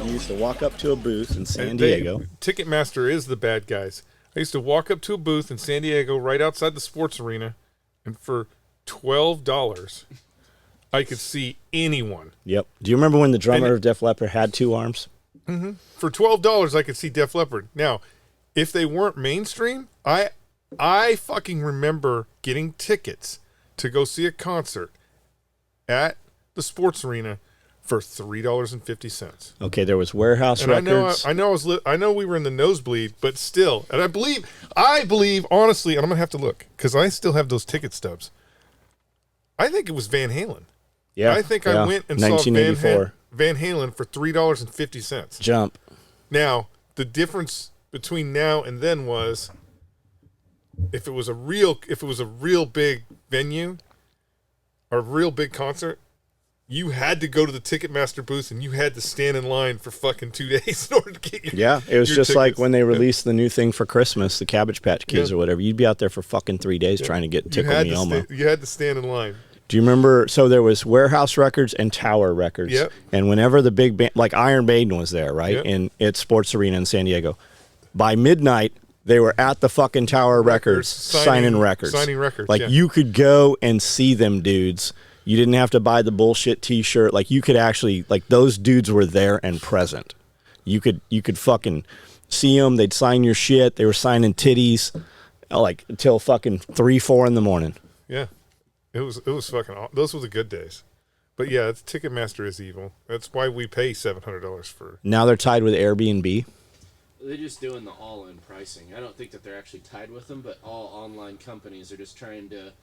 I used to walk up to a booth in San Diego. Ticketmaster is the bad guys. I used to walk up to a booth in San Diego right outside the sports arena, and for $12, I could see anyone. Yep. Do you remember when the drummer of Def Leppard had 2 arms? Mm-hmm. For $12, I could see Def Leppard. Now, if they weren't mainstream, I fucking remember getting tickets to go see a concert at the sports arena for $3.50. Okay, there was Warehouse Records. I know we were in the nosebleed, but still, and I believe honestly, and I'm gonna have to look because I still have those ticket stubs. I think it was Van Halen. Yeah, I think I went and saw Van Halen for $3.50. Jump. Now, the difference between now and then was if it was a real big venue or a real big concert, you had to go to the Ticketmaster booth and you had to stand in line for fucking 2 days in order to get your it was just tickets. like when they released the new thing for Christmas, the Cabbage Patch Kids or whatever. You'd be out there for fucking 3 days trying to get Tickle Me Elmo. You had to stand in line. Do you remember? So there was Warehouse Records and Tower Records. Yep. And whenever the big band, like Iron Maiden was there, right? Yep. In its sports arena in San Diego. By midnight, they were at the fucking Tower Records signing records. Signing records. Like you could go and see them dudes. You didn't have to buy the bullshit T-shirt. Like you could actually, like those dudes were there and present. You could fucking see them. They'd sign your shit. They were signing titties, like until fucking 3, 4 in the morning. Yeah, it was fucking. Those were the good days. But yeah, Ticketmaster is evil. That's why we pay $700 for. Now they're tied with Airbnb. They're just doing the all-in pricing. I don't think that they're actually tied with them, but all online companies are just trying to.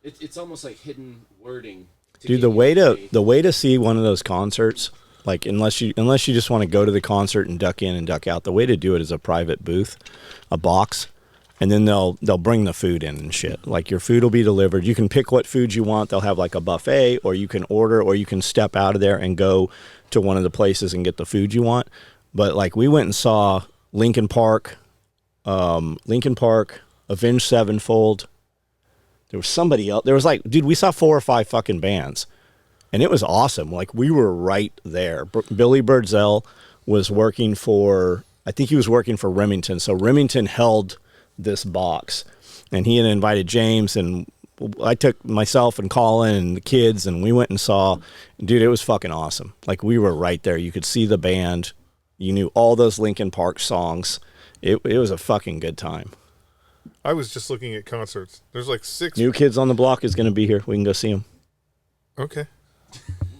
It's almost like hidden wording. Dude, the way to see one of those concerts, like unless you just want to go to the concert and duck in and duck out, the way to do it is a private booth, a box, and then they'll bring the food in and shit. Like your food will be delivered. You can pick what food you want. They'll have like a buffet, or you can order, or you can step out of there and go to one of the places and get the food you want. But like we went and saw Linkin Park, Avenged Sevenfold. There was somebody else. There was like, dude, we saw 4 or 5 fucking bands, and it was awesome. Like we were right there. Billy Birdsell was working for, I think he was working for Remington. So Remington held this box, and he had invited James, and I took myself and Colin and the kids, and we went and saw. Dude, it was fucking awesome. Like we were right there. You could see the band. You knew all those Linkin Park songs. It was a fucking good time. I was just looking at concerts. There's like 6 New Kids on the Block is going to be here. We can go see them. Okay,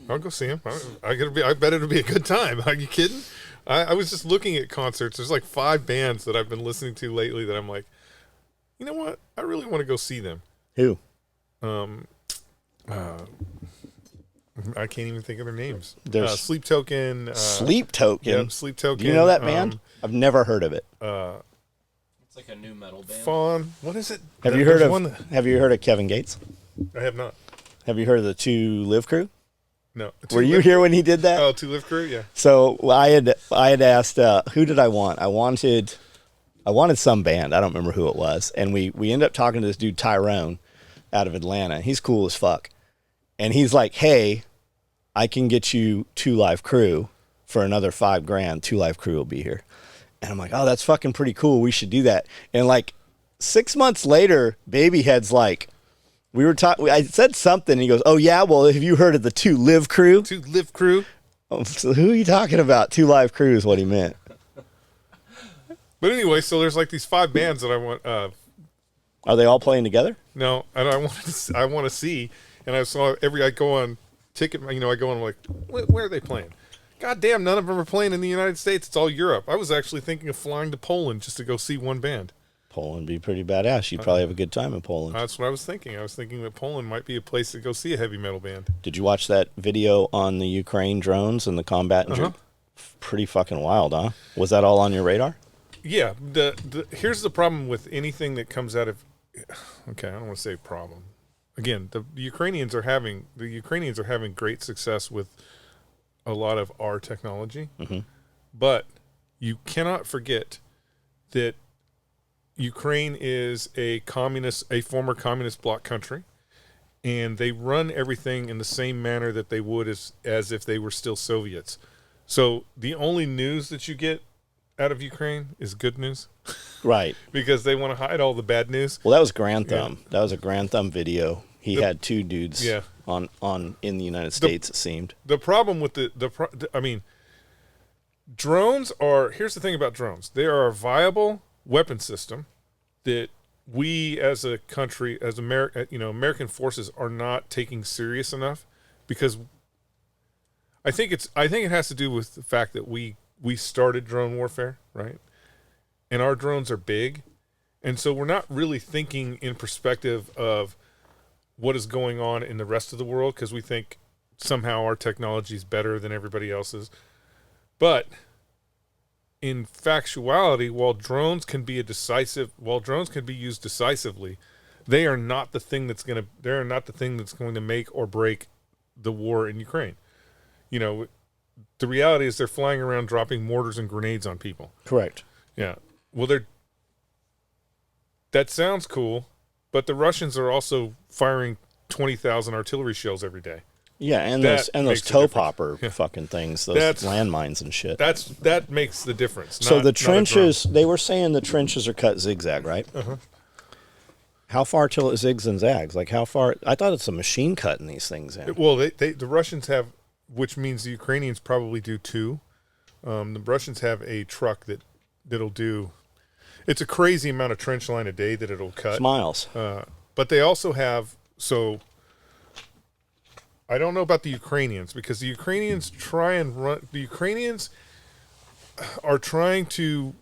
I'll go see them. I bet it'll be a good time. Are you kidding? I was just looking at concerts. There's like 5 bands that I've been listening to lately that I'm like, you know what? I really want to go see them. Who? I can't even think of their names. There's Sleep Token. Sleep Token. Yeah, Sleep Token. Do you know that band? I've never heard of it. It's like a new metal band. Fawn. What is it? Have you heard of Kevin Gates? I have not. Have you heard of the 2 Live Crew? No. Were you here when he did that? Oh, 2 Live Crew, yeah. So I had asked who did I want? I wanted some band. I don't remember who it was. And we ended up talking to this dude Tyrone out of Atlanta. He's cool as fuck. And he's like, "Hey, I can get you 2 Live Crew for another $5,000. 2 Live Crew will be here." And I'm like, "Oh, that's fucking pretty cool. We should do that." And like 6 months later, Babyhead's like, I said something, and he goes, "Oh yeah, well, have you heard of the 2 Live Crew?" 2 Live Crew. Oh, so who are you talking about? 2 Live Crew is what he meant. But anyway, so there's like these 5 bands that I want. Are they all playing together? No, and I want to see. And I saw I go on Ticket. I go on, I'm like, where are they playing? God damn, none of them are playing in the United States. It's all Europe. I was actually thinking of flying to Poland just to go see one band. Poland would be pretty badass. You'd probably have a good time in Poland. That's what I was thinking. I was thinking that Poland might be a place to go see a heavy metal band. Did you watch that video on the Ukraine drones and the combat? Pretty fucking wild, huh? Was that all on your radar? Yeah. Here's the problem with anything that comes out of. Okay, I don't want to say problem. Again, the Ukrainians are having great success with a lot of our technology, but you cannot forget that Ukraine is a former communist bloc country, and they run everything in the same manner that they would as if they were still Soviets. So the only news that you get out of Ukraine is good news, Right. because they want to hide all the bad news. Well, that was Grand Thumb. That was a Grand Thumb video. He had two dudes Yeah. on in the United States, it seemed. The problem with I mean, drones are, here's the thing about drones. They are a viable weapon system that we as a country, as American forces are not taking serious enough, because I think it has to do with the fact that we started drone warfare, right? And our drones are big. And so we're not really thinking in perspective of what is going on in the rest of the world, because we think somehow our technology is better than everybody else's. But in factuality, while drones can be used decisively, they are not the thing that's going to make or break the war in Ukraine. You know, the reality is they're flying around dropping mortars and grenades on people. Correct. Yeah. Well, that sounds cool, but the Russians are also firing 20,000 artillery shells every day. Yeah, and That those makes a toe difference. popper Yeah. fucking things, those That's- landmines and shit. That makes the difference. So not the a trenches, they were saying the trenches are cut zigzag, right? Uh-huh. How far till it zigs and zags? Like how far? I thought it's a machine cutting these things in. drone. Well, the Russians have, which means the Ukrainians probably do too. The Russians have a truck that'll do. It's a crazy amount of trench line a day that it'll cut. It's miles. But they also have, so I don't know about the Ukrainians, because the Ukrainians are trying to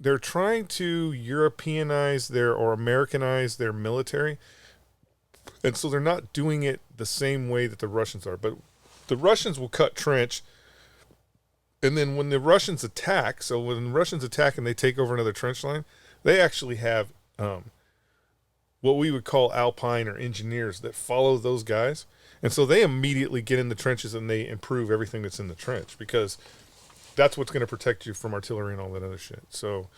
Europeanize or Americanize their military. And so they're not doing it the same way that the Russians are. But the Russians will cut trench, and then when the Russians attack, and they take over another trench line, they actually have what we would call alpine or engineers that follow those guys. And so they immediately get in the trenches and they improve everything that's in the trench, because that's what's going to protect you from artillery and all that other shit. So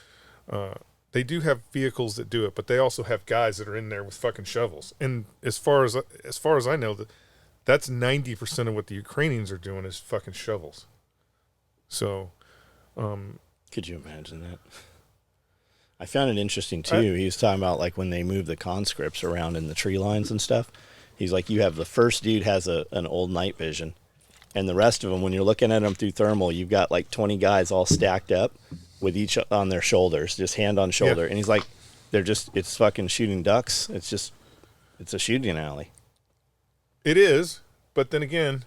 they do have vehicles that do it, but they also have guys that are in there with fucking shovels. And as far as I know, that's 90% of what the Ukrainians are doing is fucking shovels. So Could you imagine that? I found it interesting too. He was talking about like when they move the conscripts around in the tree lines and stuff. He's like, you have the first dude has an old night vision, and the rest of them, when you're looking at them through thermal, you've got like 20 guys all stacked up with each on their shoulders, just hand on shoulder. Yeah. And he's like, it's fucking shooting ducks. It's a shooting alley. It is, but then again,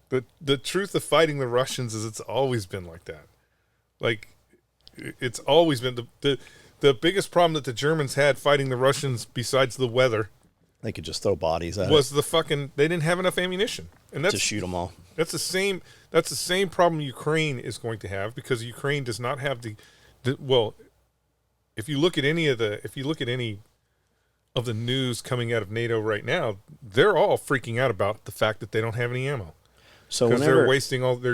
the truth of fighting the Russians is it's always been like that. Like, it's always been the biggest problem that the Germans had fighting the Russians, besides the weather, they could just throw bodies at was the fucking, they didn't have enough ammunition, and that's to shoot them all. That's the same problem Ukraine is going to have, because Ukraine does not have well, if you look at any of the news coming out of NATO right now, they're all freaking out about the fact that they don't have any ammo. So because they're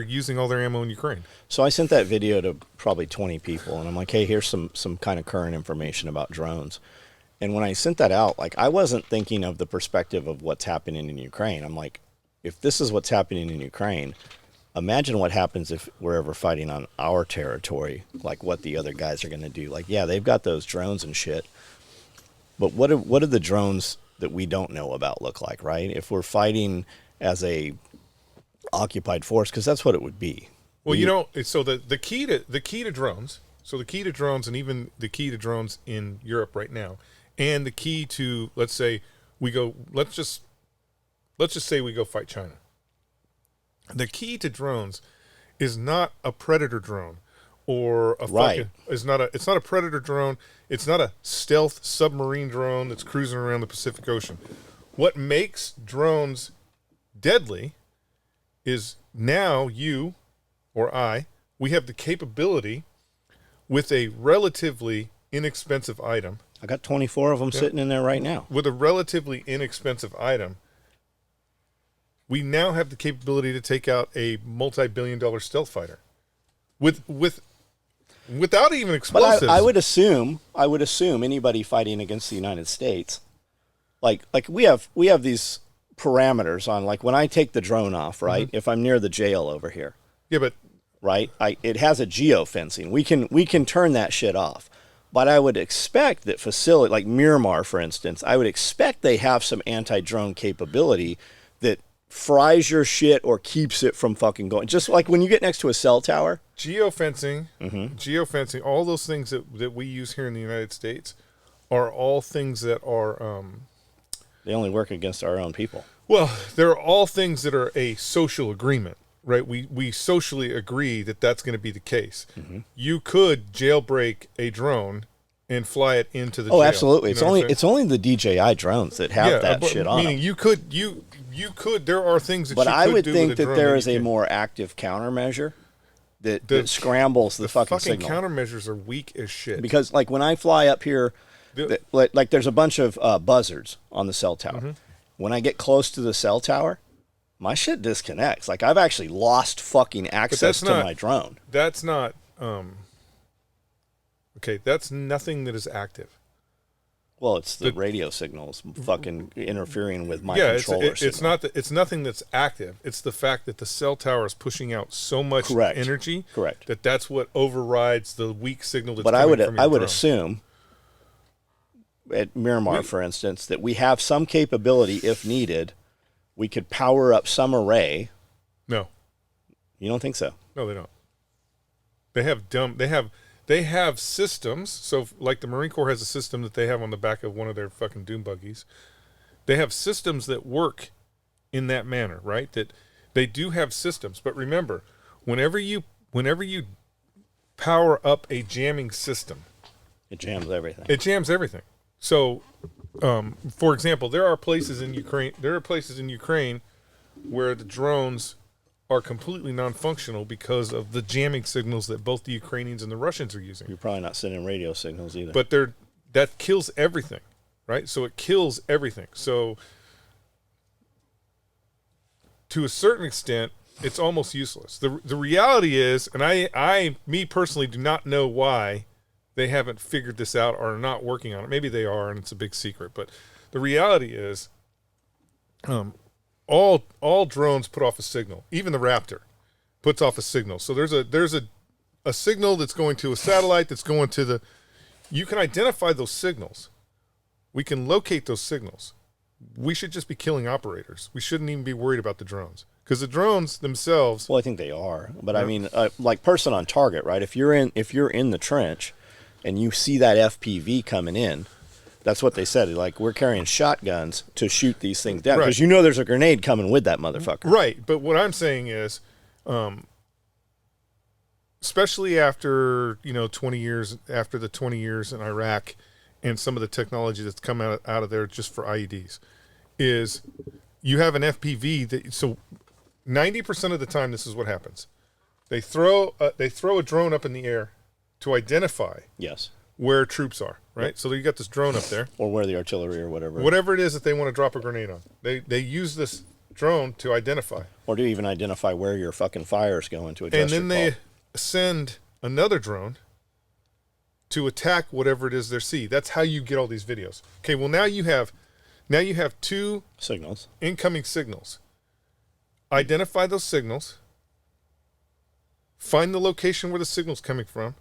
using all their ammo in Ukraine. So I sent that video to probably 20 people, and I'm like, hey, here's some kind of current information about drones. And when I sent that out, like, I wasn't thinking of the perspective of what's happening in Ukraine. I'm like, if this is what's happening in Ukraine, imagine what happens if we're ever fighting on our territory, like what the other guys are going to do. Like, yeah, they've got those drones and shit, but what do the drones that we don't know about look like, right? If we're fighting as a occupied force, because that's what it would be. Well, so the key to drones, and even the key to drones in Europe right now, and the key to, let's just say we go fight China. The key to drones is not a predator drone or it's not a predator drone. It's not a stealth submarine drone that's cruising around the Pacific Ocean. What makes drones deadly is now you or we have the capability with a relatively inexpensive item. I got 24 of them sitting in there right now. With a relatively inexpensive item, we now have the capability to take out a multi-billion-dollar stealth fighter without even explosives. But I would assume anybody fighting against the United States, like we have these parameters on, like when I take the drone off, right? If I'm near the jail over here, Yeah, but right? It has a geofencing. We can turn that shit off. But I would expect that facility like Miramar, for instance, I would expect they have some anti-drone capability that fries your shit or keeps it from fucking going. Just like when you get next to a cell tower. geofencing, all those things that we use here in the United States are all things that are They only work against our own people. well, they're all things that are a social agreement, right? We socially agree that that's going to be the case. You could jailbreak a drone and fly it into the jail. Absolutely. You know It's only the DJI drones that have that but shit on meaning them. you could there are things that But you I could would do think with a that drone there is you a can't. more active countermeasure that scrambles the fucking signal. Countermeasures are weak as shit. Because like when I fly up here, like there's a bunch of buzzards on the cell tower. When I get close to the cell tower, my shit disconnects. Like I've actually lost fucking access to my drone. That's not okay, that's nothing that is active. Well, it's the radio signals fucking interfering with my Yeah, controller signal. it's nothing that's active. It's the fact that the cell tower is pushing out so much energy. Correct. That's what overrides the weak signal that's But coming from your I would drone. assume at Miramar, for instance, that we have some capability if needed. We could power up some array. No. You don't think so? No, they don't. They have systems. So, like the Marine Corps has a system that they have on the back of one of their fucking doom buggies. They have systems that work in that manner, right? That they do have systems. But remember, whenever you power up a jamming system, It jams everything. it jams everything. So, for example, there are places in Ukraine. Where the drones are completely non-functional because of the jamming signals that both the Ukrainians and the Russians are using. You're probably not sending radio signals either. But that kills everything, right? So it kills everything. So to a certain extent, it's almost useless. The reality is, and I personally do not know why they haven't figured this out or are not working on it. Maybe they are, and it's a big secret. But the reality is, all drones put off a signal. Even the Raptor puts off a signal. So there's a signal that's going to a satellite that's going to the. You can identify those signals. We can locate those signals. We should just be killing operators. We shouldn't even be worried about the drones because the drones themselves. Well, I think they are, but I mean, like person on target, right? If you're in the trench, and you see that FPV coming in, that's what they said. Like we're carrying shotguns to shoot these things down because you know there's a grenade coming with that motherfucker. Right, but what I'm saying is, especially after 20 years after the 20 years in Iraq, and some of the technology that's come out of there just for IEDs, is you have an FPV that so 90% of the time this is what happens. They throw a drone up in the air to identify where troops are, right? Yep. So you got this drone up there. Or where the artillery or whatever. Whatever it is that they want to drop a grenade on. They use this drone to identify. Or to even identify where your fucking fire's going to adjust. And then they send another drone to attack whatever it is they see. That's how you get all these videos. Okay, well now you have two signals. Incoming signals. Identify those signals. Find the location where the signal's coming from.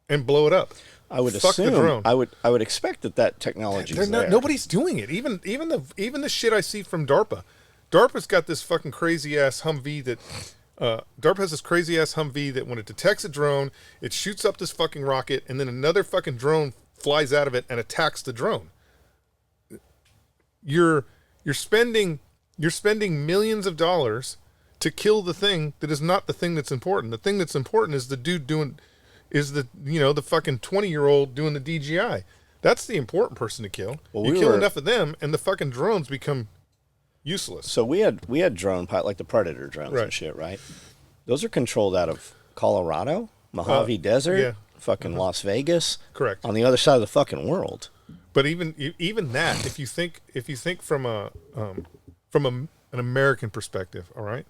And blow it up. I would Fuck assume. The drone. I would expect that technology is there. Nobody's doing it. Even the shit I see from DARPA. DARPA's got this fucking crazy ass Humvee that. DARPA has this crazy ass Humvee that when it detects a drone, it shoots up this fucking rocket, and then another fucking drone flies out of it and attacks the drone. You're spending millions of dollars to kill the thing that is not the thing that's important. The thing that's important is the dude doing. Is the fucking 20-year-old doing the DJI. That's the important person to kill. Well, you kill enough of them and the fucking drones become useless. So we had drone pilot like the Predator drones and shit, right? Those are controlled out of Colorado, Mojave Desert, fucking Las Vegas. Correct. On the other side of the fucking world. But even that, if you think from an American perspective, all right?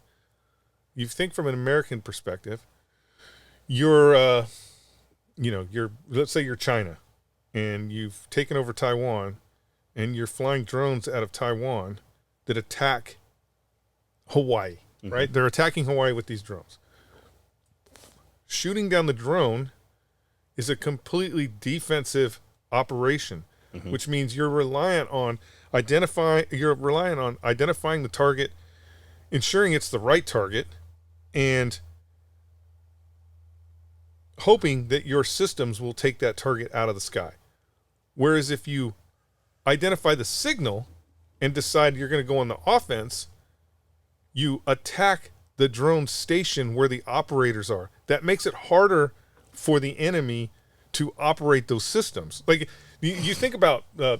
You think from an American perspective, let's say you're China and you've taken over Taiwan and you're flying drones out of Taiwan that attack Hawaii, right? They're attacking Hawaii with these drones. Shooting down the drone is a completely defensive operation, which means you're reliant on identifying the target, ensuring it's the right target, and hoping that your systems will take that target out of the sky. Whereas if you identify the signal and decide you're going to go on the offense, you attack the drone station where the operators are. That makes it harder for the enemy to operate those systems. Like you think about the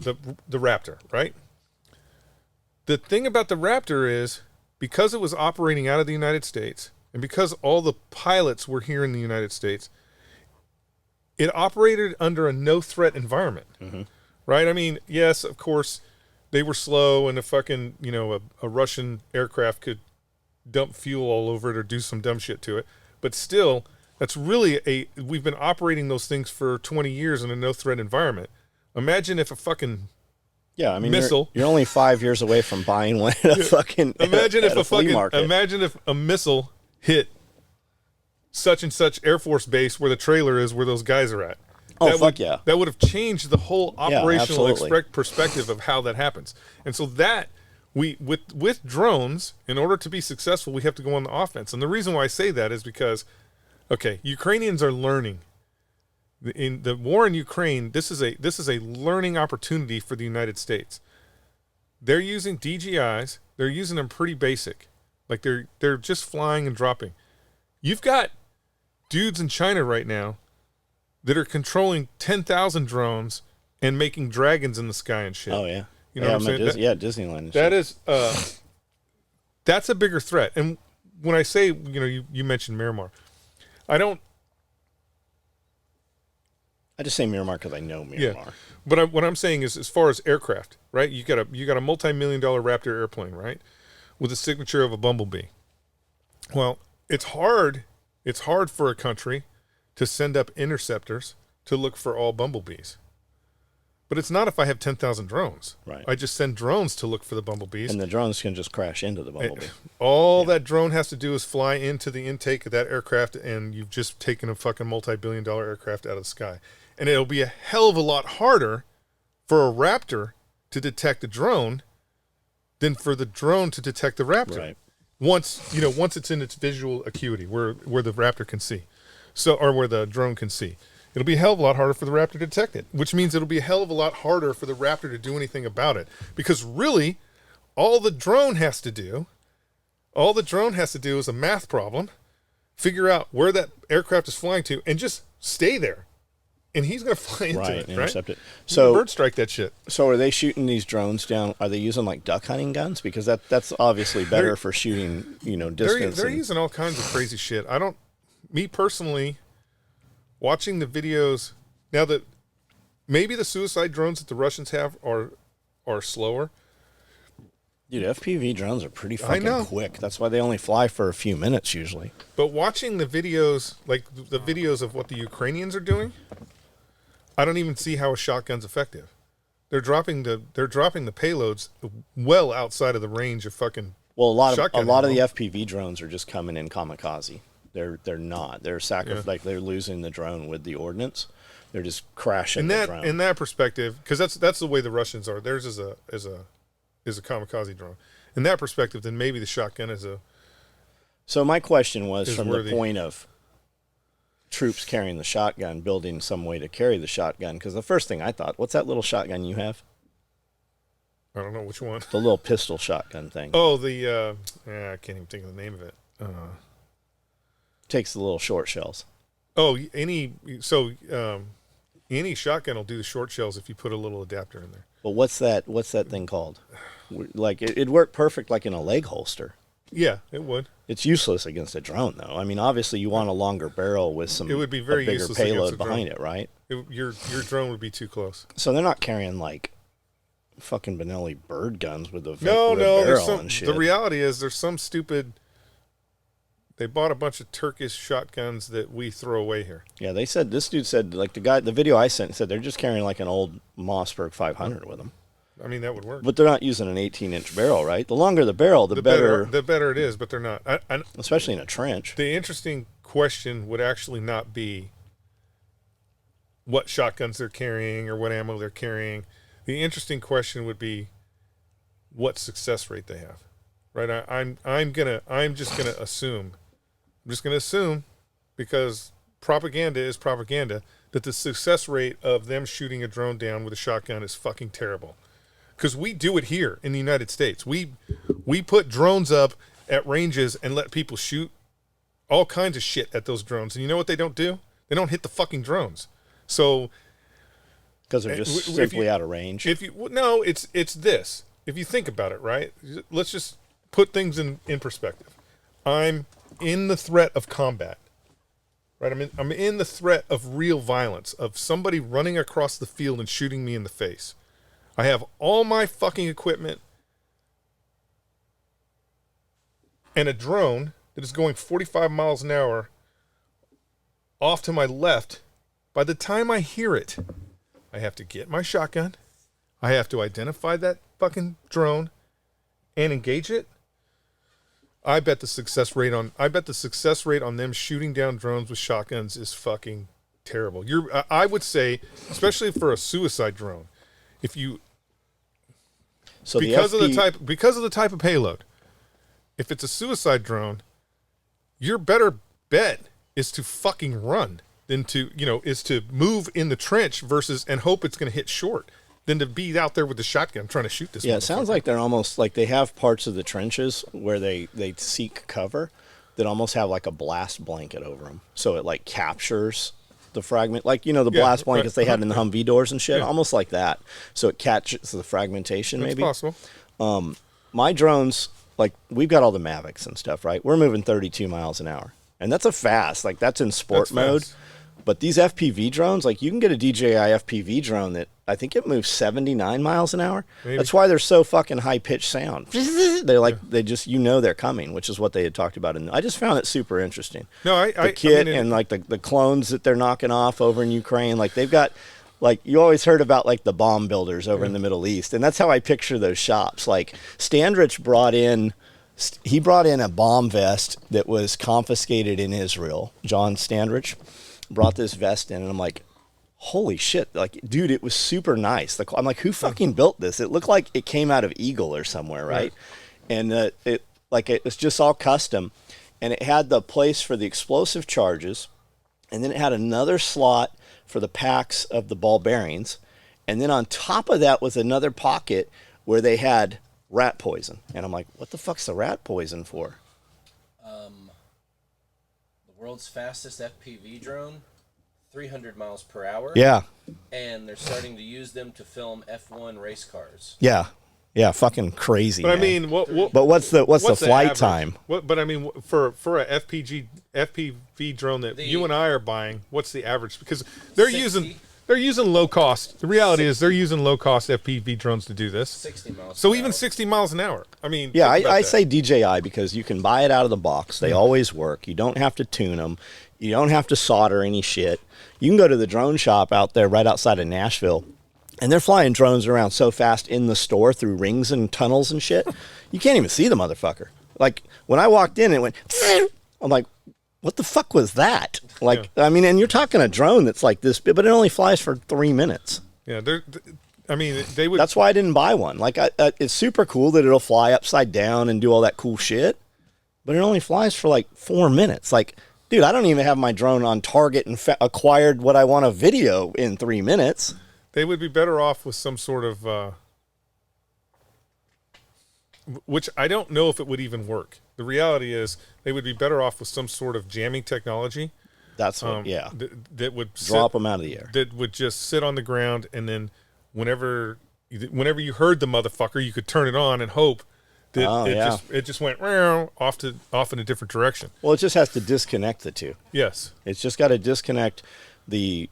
Raptor, right? The thing about the Raptor is because it was operating out of the United States and because all the pilots were here in the United States, it operated under a no-threat environment, right? I mean, yes, of course, they were slow and a Russian aircraft could dump fuel all over it or do some dumb shit to it. But still, that's really we've been operating those things for 20 years in a no-threat environment. Imagine if a fucking missile. You're only 5 years away from buying one at a fucking Imagine at if a flea market. Imagine if a missile hit such and such Air Force base where the trailer is, where those guys are at. Oh, fuck yeah. That would have changed the whole operational absolutely. perspective of how that happens. And so that with drones, in order to be successful, we have to go on the offense. And the reason why I say that is because, Ukrainians are learning. In the war in Ukraine, this is a learning opportunity for the United States. They're using DJIs. They're using them pretty basic. Like they're just flying and dropping. You've got dudes in China right now that are controlling 10,000 drones and making dragons in the sky and shit. Oh, yeah. You know what I'm saying? Disneyland. And that shit. is, that's a bigger threat. And when I say, you mentioned Miramar, I just say Miramar because I know Miramar. Yeah. But what I'm saying is, as far as aircraft, right? You got a multi-million-dollar Raptor airplane, right, with a signature of a Bumblebee. Well, it's hard for a country to send up interceptors to look for all bumblebees. But it's not if I have 10,000 drones. Right. I just send drones to look for the bumblebees. And the drones can just crash into the bumblebee. That drone has to do is fly into the intake of that aircraft, and you've just taken a fucking multi-billion-dollar aircraft out of the sky. And it'll be a hell of a lot harder for a Raptor to detect a drone than for the drone to detect the Raptor. Right. Once it's in its visual acuity where the Raptor can see. Or where the drone can see. It'll be a hell of a lot harder for the Raptor to detect it, which means it'll be a hell of a lot harder for the Raptor to do anything about it. Because really, all the drone has to do is a math problem, figure out where that aircraft is flying to, and just stay there. And he's going to fly into it, intercept right? it. So bird strike that shit. So are they shooting these drones down? Are they using like duck hunting guns? Because that's obviously better for shooting, distance. They're using all kinds of crazy shit. Me personally, watching the videos now that maybe the suicide drones that the Russians have are slower. Dude, FPV drones are pretty fucking quick. That's why they only fly for a few minutes usually. But watching the videos, like the videos of what the Ukrainians are doing, I don't even see how a shotgun's effective. They're dropping the payloads well outside of the range of fucking. Well, a lot of the FPV drones are just coming in kamikaze. They're not. They're like they're losing the drone with the ordnance. They're just crashing the drone. In that perspective, because that's the way the Russians are. Theirs is a kamikaze drone. In that perspective, then maybe the shotgun is a. So my question was from worthy. the point of troops carrying the shotgun, building some way to carry the shotgun. Because the first thing I thought, what's that little shotgun you have? I don't know which one. The little pistol shotgun thing. Oh, I can't even think of the name of it. Takes the little short shells. Oh, any shotgun will do the short shells if you put a little adapter in there. But what's that thing called? Like it'd work perfect like in a leg holster. Yeah, it would. It's useless against a drone, though. I mean, obviously you want a longer barrel with some. It would be very bigger useless payload behind it, right? Your drone would be too close. So they're not carrying like fucking Benelli bird guns with the no. barrel and shit. The reality is there's some stupid. They bought a bunch of Turkish shotguns that we throw away here. Yeah, they said this dude said like the video I sent said they're just carrying like an old Mossberg 500 with them. I mean, that would work. But they're not using an 18-inch barrel, right? The longer the barrel, the better. The better it is, but they're not. Especially in a trench. The interesting question would actually not be what shotguns they're carrying or what ammo they're carrying. The interesting question would be what success rate they have, right? I'm just gonna assume. I'm just gonna assume, because propaganda is propaganda, that the success rate of them shooting a drone down with a shotgun is fucking terrible. Because we do it here in the United States. We put drones up at ranges and let people shoot all kinds of shit at those drones. And you know what they don't do? They don't hit the fucking drones. So because they're just simply out of range. No, it's this. If you think about it, right? Let's just put things in perspective. I'm in the threat of combat. Right? I'm in the threat of real violence, of somebody running across the field and shooting me in the face. I have all my fucking equipment and a drone that is going 45 miles an hour off to my left. By the time I hear it, I have to get my shotgun. I have to identify that fucking drone and engage it. I bet the success rate on them shooting down drones with shotguns is fucking terrible. I would say, especially for a suicide drone, because of the type of payload, if it's a suicide drone, your better bet is to fucking run than to move in the trench and hope it's going to hit short than to be out there with the shotgun trying to shoot this. Yeah, it sounds like they're almost like they have parts of the trenches where they seek cover that almost have like a blast blanket over them, so it like captures the fragment, like the blast blankets they had in the Humvee doors and shit, almost like that. So it catches the fragmentation. Maybe it's possible. My drones, like we've got all the Mavics and stuff, right? We're moving 32 miles an hour, and that's that's in sport mode. Fast. But these FPV drones, like you can get a DJI FPV drone that I think it moves 79 miles an hour. Maybe. That's why they're so fucking high pitched sound. They're like they just they're coming, which is what they had talked about. And I just found it super interesting. No, the kit and like the clones that they're knocking off over in Ukraine, like they've got. Like you always heard about like the bomb builders over in the Middle East, and that's how I picture those shops. Like Standrich brought in a bomb vest that was confiscated in Israel. John Standrich brought this vest in, and I'm like, holy shit, like dude, it was super nice. I'm like, who fucking built this? It looked like it came out of Eagle or somewhere, right? And it was just all custom, and it had the place for the explosive charges, and then it had another slot for the packs of the ball bearings, and then on top of that was another pocket where they had rat poison. And I'm like, what the fuck's the rat poison for? The world's fastest FPV drone, 300 miles per hour. Yeah. And they're starting to use them to film F1 race cars. Yeah. Yeah, fucking crazy. But man. I mean, but what's the flight average? time? But I mean, for a FPV drone that you and I are buying, what's the average? Because they're 60. using low cost. The reality is they're using low cost FPV drones to do this. 60 miles. So even 60 miles an hour. I mean, yeah, I say DJI because you can buy it out of the box. They always work. You don't have to tune them. You don't have to solder any shit. You can go to the drone shop out there right outside of Nashville. And they're flying drones around so fast in the store through rings and tunnels and shit. You can't even see the motherfucker. Like, when I walked in, it went, I'm like, what the fuck was that? Like, I mean, and you're talking a drone that's like this big, but it only flies for 3 minutes. Yeah, they would. That's why I didn't buy one. Like, it's super cool that it'll fly upside down and do all that cool shit, but it only flies for like 4 minutes. Like, dude, I don't even have my drone on target and acquired what I want to video in 3 minutes. They would be better off with some sort of, which I don't know if it would even work. The reality is they would be better off with some sort of jamming technology. That's what, yeah. That would drop them out of the air. That would just sit on the ground, and then whenever you heard the motherfucker, you could turn it on and hope that it just went off in a different direction. Well, it just has to disconnect the two. Yes, it's just got to disconnect the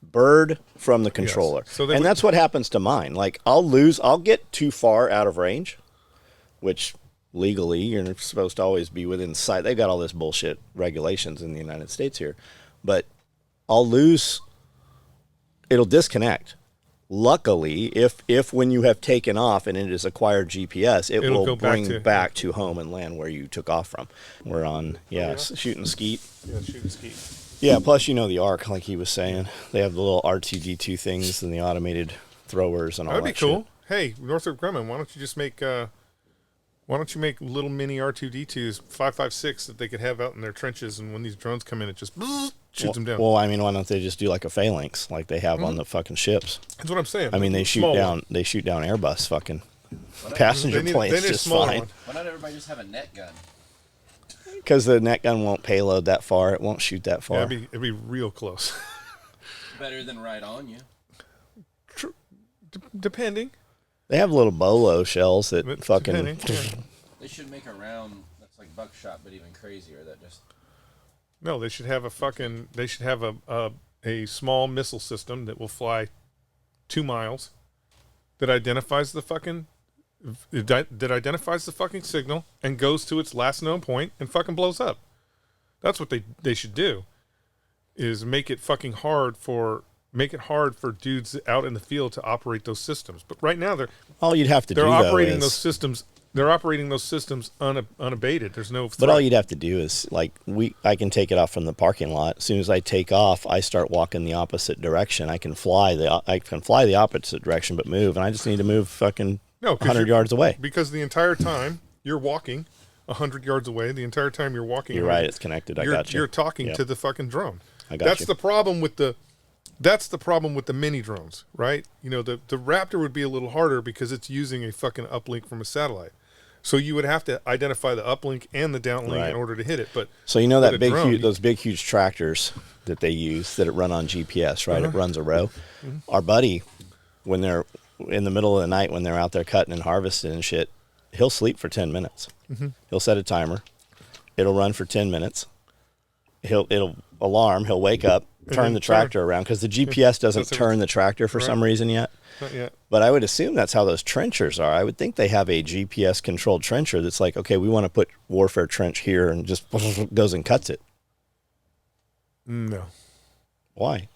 bird from the controller. Yes. So that's what happens to mine. Like I'll get too far out of range, which legally you're supposed to always be within sight. They've got all this bullshit regulations in the United States here, but it'll disconnect. luckily, if when you have taken off and it is acquired GPS, It'll will go bring back to home and land where you took off from. We're on, shooting skeet. Yeah, shooting skeet. Yeah, plus the ARC, like he was saying. They have the little R2D2 things and the automated throwers and all that. That'd be cool. Shit. Hey, Northrop Grumman, why don't you just make little mini R2D2s 5.56 that they could have out in their trenches, and when these drones come in, it just shoots them down. Well, I mean, why don't they just do like a phalanx like they have on the fucking ships? That's what I'm saying. I mean, they shoot down Airbus fucking passenger planes just fine. One. Why not everybody just have a net gun? Because the net gun won't payload that far. It won't shoot that far. Yeah, it'd be real close. Better than right on you. Depending. They have little bolo shells that fucking... They should make a round that's like buckshot, but even crazier. That just... No, they should have a small missile system that will fly 2 miles that identifies the fucking signal and goes to its last known point and fucking blows up. That's what they should do. Is make it hard for dudes out in the field to operate those systems. But right now they're operating those systems. They're operating those systems unabated. There's no threat. But all you'd have to do is I can take it off from the parking lot. As soon as I take off, I start walking the opposite direction. I can fly the opposite direction, but move, and I just need to move fucking 100 yards away. Because the entire time you're walking 100 yards away, the entire time you're walking, you're right. It's connected. I got you. You're talking to the fucking drone. I got That's you. the problem with the mini drones, right? The Raptor would be a little harder because it's using a fucking uplink from a satellite. So you would have to identify the uplink and the downlink in order to hit it. But so those big huge tractors that they use that run on GPS, right? It runs a row. Mm-hmm. Our buddy, when they're in the middle of the night when they're out there cutting and harvesting and shit, he'll sleep for 10 minutes. Mm-hmm. He'll set a timer. It'll run for 10 minutes. It'll alarm. He'll wake up, turn the tractor around because the GPS doesn't turn the tractor for some reason yet. Not yet. But I would assume that's how those trenchers are. I would think they have a GPS controlled trencher that's like, okay, we want to put warfare trench here and just goes and cuts it. No. Why?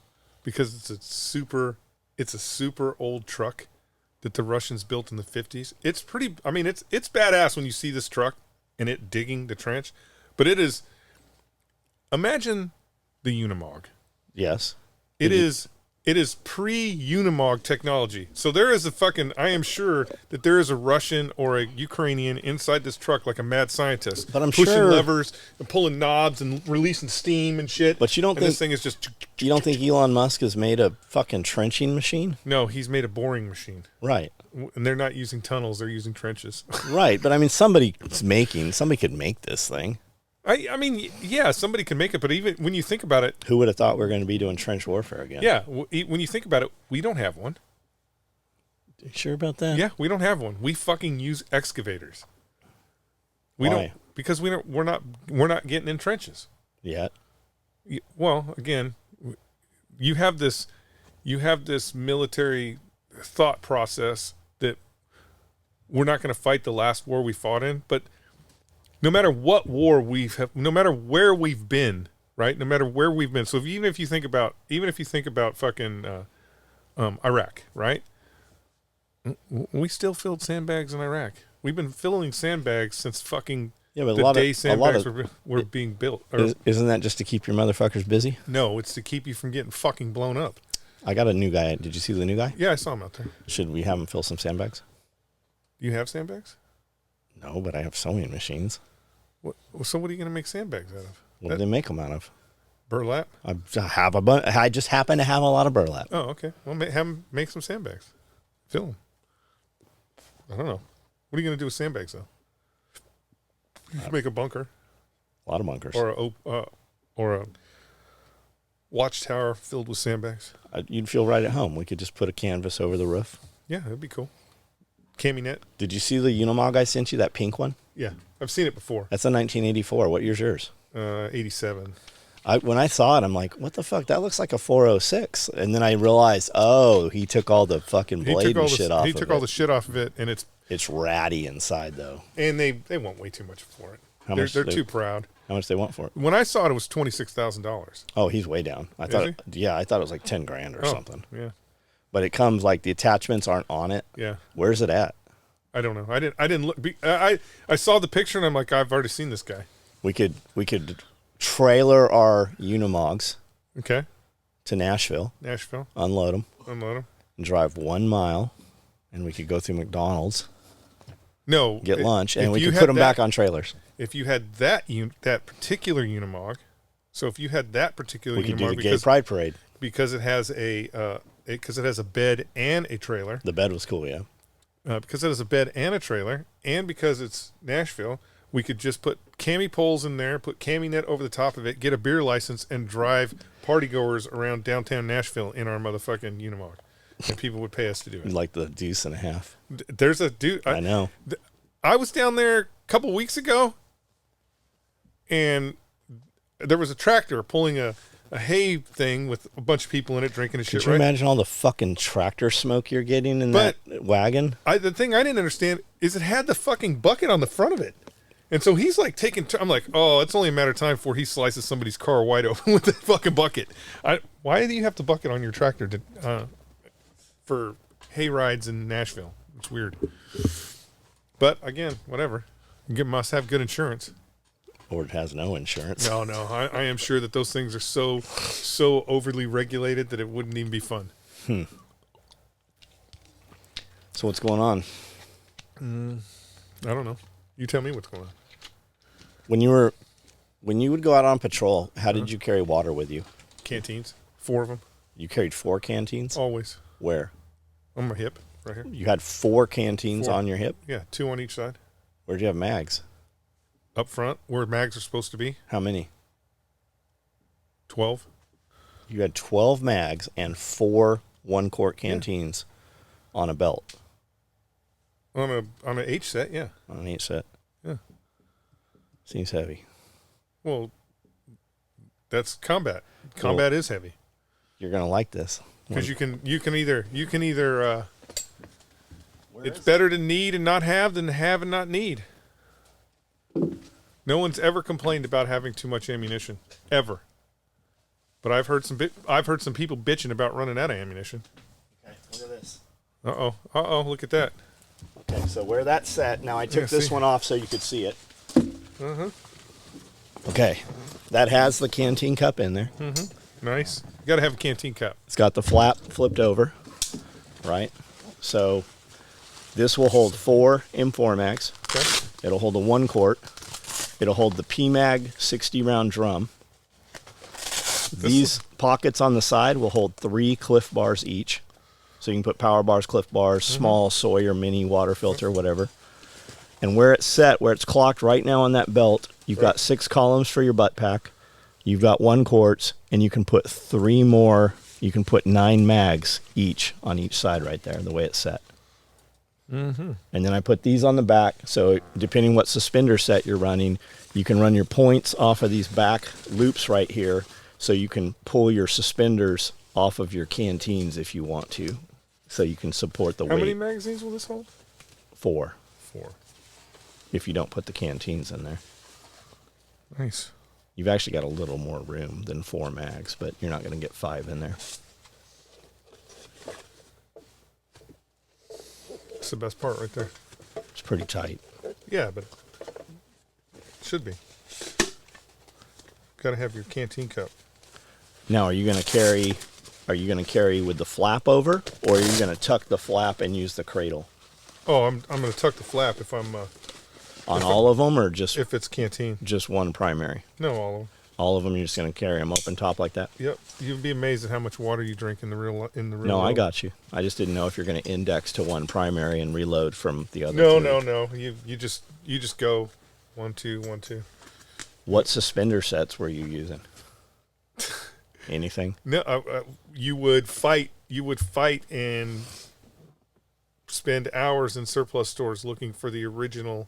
Because it's a super old truck that the Russians built in the 50s. It's it's badass when you see this truck and it digging the trench, but it is, imagine the Unimog. Yes. It is pre-Unimog technology. So there is I am sure that there is a Russian or a Ukrainian inside this truck like a mad scientist. But I'm pushing sure, levers and pulling knobs and releasing steam and shit. But you don't think this thing is just... You don't think Elon Musk has made a fucking trenching machine? No, he's made a boring machine. Right. And they're not using tunnels, they're using trenches. Right, but I mean somebody could make this thing. I mean, yeah, somebody can make it, but even when you think about it... Who would have thought we were going to be doing trench warfare again? Yeah, when you think about it, we don't have one. You sure about that? Yeah, we don't have one. We fucking use excavators. Why? Don't, because we're not getting in trenches. Yet. Well, again, you have this military thought process that we're not going to fight the last war we fought in, but no matter what war no matter where we've been, right? No matter where we've been. So even if you think about fucking Iraq, right? We still filled sandbags in Iraq. We've been filling sandbags since fucking the day sandbags were being built. Isn't that just to keep your motherfuckers busy? No, it's to keep you from getting fucking blown up. I got a new guy. Did you see the new guy? Yeah, I saw him out there. Should we have him fill some sandbags? You have sandbags? No, but I have sewing machines. So what are you going to make sandbags out of? What do they make them out of? Burlap? I just happen to have a lot of burlap. Oh, okay. Well, have them make some sandbags. Fill them. I don't know. What are you going to do with sandbags, though? You can make a bunker. A lot of bunkers. Or a watchtower filled with sandbags. You'd feel right at home. We could just put a canvas over the roof. Yeah, that'd be cool. Cami net. Did you see the Unimog I sent you, that pink one? Yeah, I've seen it before. That's a 1984. What year's yours? 87. When I saw it, I'm like, what the fuck? That looks like a 406. And then I realized, he took all the fucking blade and shit off of it. He took all the shit off of it, and it's ratty inside, though. And they want way too much for it. They're too proud. How much they want for it? When I saw it, it was $26,000. Oh, he's way down. I thought it was like $10,000 or something. Yeah. But it comes like the attachments aren't on it. Yeah. Where's it at? I don't know. I didn't look. I saw the picture and I'm like, I've already seen this guy. We could trailer our Unimogs Okay. to Nashville, unload them, and drive 1 mile, and we could go through McDonald's, get lunch, and we could put them back on trailers. If you had that particular Unimog, so if you had that particular We Unimog, could do the Gay Pride Parade. because it has a bed and a trailer. The bed was cool, yeah. Because it has a bed and a trailer, and because it's Nashville, we could just put cami poles in there, put cami net over the top of it, get a beer license, and drive partygoers around downtown Nashville in our motherfucking Unimog. And people would pay us to do it. Like the deuce and a half. There's a dude. I know. I was down there a couple weeks ago, and there was a tractor pulling a hay thing with a bunch of people in it drinking and shit. Could you imagine all the fucking tractor smoke you're getting in that wagon? The thing I didn't understand is it had the fucking bucket on the front of it. And so he's like I'm like, oh, it's only a matter of time before he slices somebody's car wide open with that fucking bucket. Why do you have the bucket on your tractor for hay rides in Nashville? It's weird. But again, whatever. You must have good insurance. Or it has no insurance. No. I am sure that those things are so overly regulated that it wouldn't even be fun. So what's going on? I don't know. You tell me what's going on. When you would go out on patrol, how did you carry water with you? Canteens. 4 of them. You carried 4 canteens? Always. Where? On my hip, right here. You had 4 canteens on your hip? Yeah, 2 on each side. Where'd you have mags? Up front, where mags are supposed to be. How many? 12. You had 12 mags and 4 1-quart canteens on a belt. On an H set, yeah. On an H set. Yeah. Seems heavy. Well, that's combat. Combat is heavy. You're gonna like this because you can either it's better to need and not have than to have and not need. No one's ever complained about having too much ammunition, ever. But I've heard some people bitching about running out of ammunition. Okay, look at this. Look at that. Okay, so where that's set, now I took this one off so you could see it. Okay, that has the canteen cup in there. Nice. You got to have a canteen cup. It's got the flap flipped over, right? So this will hold 4 M4 mags. Okay. It'll hold a 1-quart. It'll hold the PMAG 60-round drum. These pockets on the side will hold 3 Cliff bars each. So you can put power bars, Cliff bars, small Sawyer mini water filter, whatever. And where it's set, where it's clocked right now on that belt, you've got 6 columns for your butt pack. You've got 1 quarts, and you can put 3 more. You can put 9 mags each on each side right there, the way it's set. And then I put these on the back, so depending what suspender set you're running, you can run your points off of these back loops right here, so you can pull your suspenders off of your canteens if you want to, so you can support the weight. How many magazines will this hold? 4. 4. If you don't put the canteens in there. Nice. You've actually got a little more room than 4 mags, but you're not going to get 5 in there. That's the best part right there. It's pretty tight. Yeah, but it should be. Got to have your canteen cup. Now, are you going to carry with the flap over, or are you going to tuck the flap and use the cradle? Oh, I'm going to tuck the flap if I'm on all of them, or just if it's canteen. Just one primary? No, all of them. All of them, you're just going to carry them open top like that? Yep. You'd be amazed at how much water you drink in the real. No, I got you. I just didn't know if you're going to index to one primary and reload from the other. No. You just go 1 2 1 2. What suspender sets were you using? Anything? No, you would fight and spend hours in surplus stores looking for the original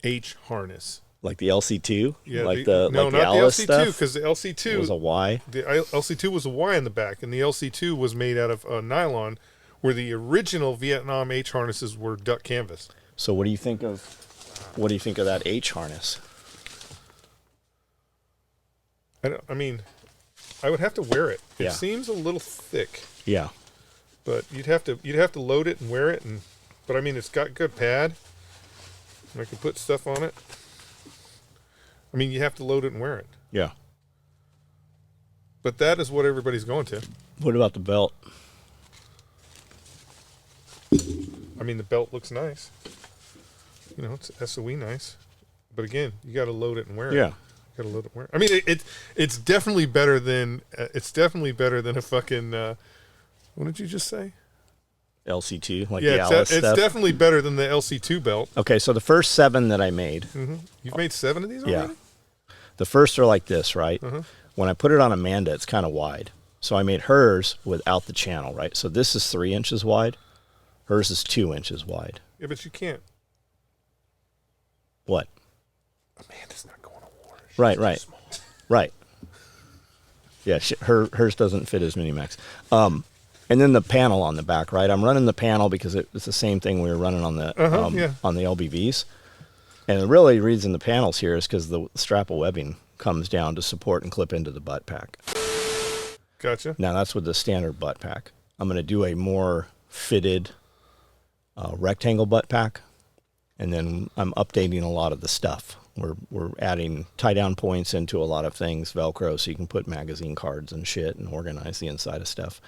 H harness. Like the LC2? Yeah, not the LC2, because the LC2 was a Y. The LC2 was a Y in the back, and the LC2 was made out of nylon, where the original Vietnam H harnesses were duck canvas. So what do you think of that H harness? I would have to wear it. It Yeah. seems a little thick. Yeah. But you'd have to load it and wear it, but I mean it's got good pad. I can put stuff on it. I mean you have to load it and wear it. Yeah. But that is what everybody's going to. What about the belt? I mean the belt looks nice. You know, it's SOE nice. But again, you got to load it and wear it. Yeah. Got to load it and wear it. I mean it's definitely better than a fucking what did you just say? LC2, like Yeah, the Alice it's stuff. definitely better than the LC2 belt. Okay, so the first 7 that I made. Mm-hmm. You've made 7 of these already? Yeah. The first are like this, right? Uh-huh. When I put it on Amanda, it's kind of wide. So I made hers without the channel, right? So this is 3 inches wide. Hers is 2 inches wide. Yeah, but you can't. What? Amanda's not going to war. She's Right, too right. small. Right. Yeah, hers doesn't fit as mini max. And then the panel on the back, right? I'm running the panel because it's the same thing we were running on the Yeah. on the LBVs. And the really reason the panel's here is because the strap of webbing comes down to support and clip into the butt pack. Gotcha. Now that's with the standard butt pack. I'm going to do a more fitted rectangle butt pack, and then I'm updating a lot of the stuff. We're adding tie down points into a lot of things, Velcro, so you can put magazine cards and shit and organize the inside of stuff.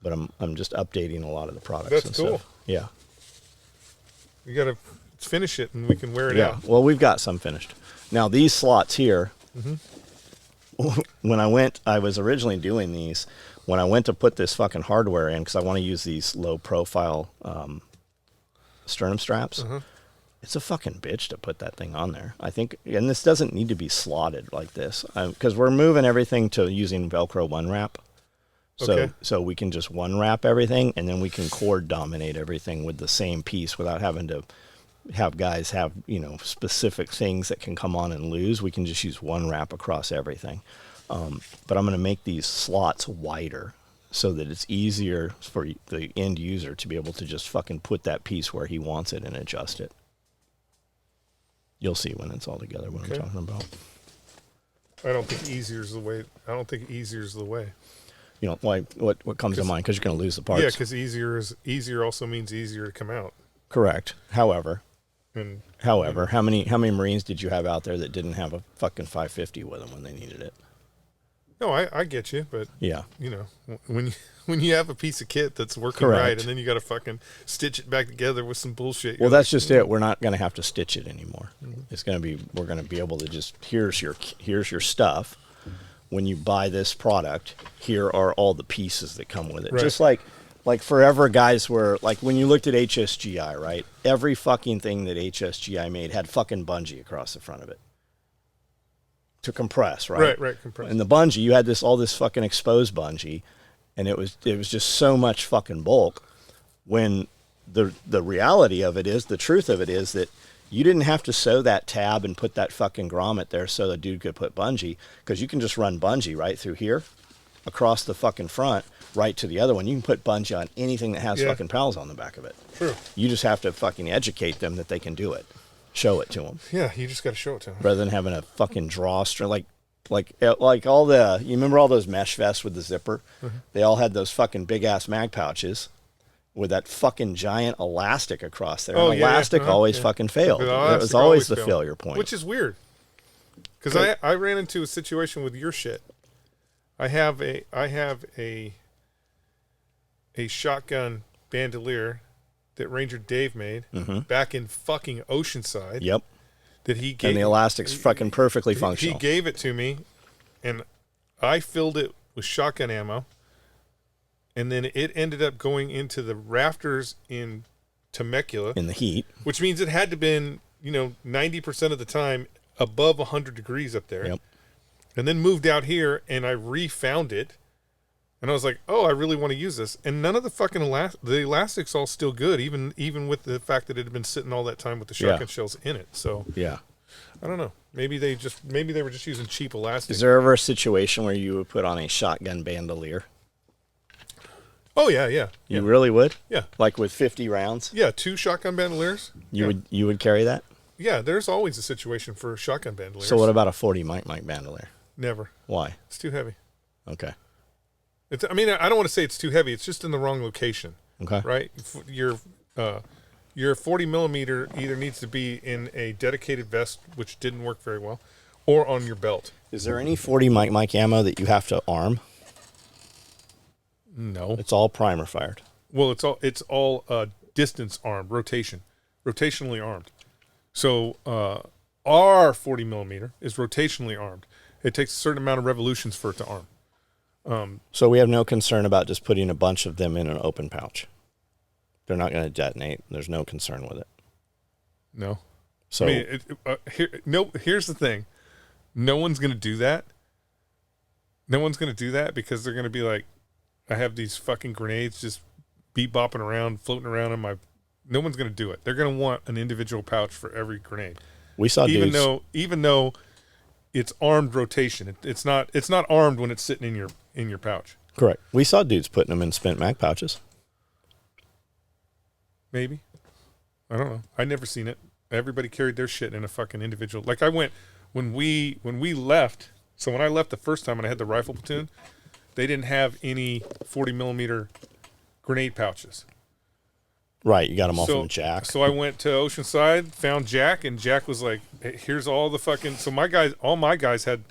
But I'm just updating a lot of the products. That's and cool. Stuff. Yeah. You got to finish it and we can wear it Yeah. out. Well, we've got some finished. Now these slots here. When I was originally doing these, when I went to put this fucking hardware in, because I want to use these low profile sternum straps, it's a fucking bitch to put that thing on there. I think, and this doesn't need to be slotted like this, because we're moving everything to using Velcro one wrap. So we can just one wrap everything, and then we can cord dominate everything with the same piece without having to have guys have, specific things that can come on and lose. We can just use one wrap across everything. But I'm going to make these slots wider so that it's easier for the end user to be able to just fucking put that piece where he wants it and adjust it. You'll see when it's all together what I'm talking about. I don't think easier is the way. Like what comes to mind, because you're going to lose the parts. Yeah, because easier also means easier to come out. Correct. However, And how many Marines did you have out there that didn't have a fucking 550 with them when they needed it? no, I get you, but Yeah. when you have a piece of kit that's working Correct. right, and then you got to fucking stitch it back together with some bullshit. Well, that's just it. We're not going to have to stitch it anymore. It's going to be, we're going to be able to just, here's your stuff. When you buy this product, here are all the pieces that come with it. Right. Just like forever guys were, like when you looked at HSGI, right? Every fucking thing that HSGI made had fucking bungee across the front of it to compress, right? Right, compress. And the bungee, you had all this fucking exposed bungee, and it was just so much fucking bulk. When the reality of it is, the truth of it is that you didn't have to sew that tab and put that fucking grommet there so the dude could put bungee, because you can just run bungee right through here, across the fucking front, right to the other one. You can put bungee on anything that has fucking pals on the back of it. True. You just have to fucking educate them that they can do it. Show it to them. Yeah, you just got to show it to them. Rather than having a fucking drawstring, like all the, you remember all those mesh vests with the zipper? They all had those fucking big ass mag pouches with that fucking giant elastic across there. Oh, and yeah, elastic always fucking failed. The That elastic was always the failed. failure point. Which is weird. Because I ran into a situation with your shit. I have a shotgun bandolier that Ranger Dave made back in fucking Oceanside. Yep. That he gave. And the elastic's fucking perfectly functional. He gave it to me, and I filled it with shotgun ammo. And then it ended up going into the rafters in Temecula. In the heat. Which means it had to been, 90% of the time above 100 degrees up there. Yep. And then moved out here, and I refound it. And I was like, oh, I really want to use this. And none of the fucking the elastic's all still good, even with the fact that it had been sitting all that time with the shotgun shells in it. So Yeah. I don't know. Maybe they were just using cheap elastic. Is there ever a situation where you would put on a shotgun bandolier? Oh yeah. You really would? Yeah. Like with 50 rounds? Yeah, 2 shotgun bandoliers. You would carry that? Yeah, there's always a situation for shotgun bandoliers. So what about a 40 mic bandolier? Never. Why? It's too heavy. Okay. I mean, I don't want to say it's too heavy. It's just in the wrong location. Okay. Right. Your 40 millimeter either needs to be in a dedicated vest, which didn't work very well, or on your belt. Is there any 40 mic ammo that you have to arm? No. It's all primer fired. Well, it's all distance armed, rotationally armed. So our 40 millimeter is rotationally armed. It takes a certain amount of revolutions for it to arm. So we have no concern about just putting a bunch of them in an open pouch. They're not going to detonate. There's no concern with it. No. So I mean, here's the thing. No one's going to do that. No one's going to do that because they're going to be like, I have these fucking grenades just bopping around, floating around in my. No one's going to do it. They're going to want an individual pouch for every grenade. we saw dudes. Even though it's armed rotation, it's not armed when it's sitting in your pouch. Correct. We saw dudes putting them in spent mag pouches. Maybe. I don't know. I never seen it. Everybody carried their shit in a fucking individual. Like I went when we left. So when I left the first time and I had the rifle platoon, they didn't have any 40 millimeter grenade pouches. Right. You got them all from Jack. So I went to Oceanside, found Jack, and Jack was like, hey, here's all the fucking. So all my guys had.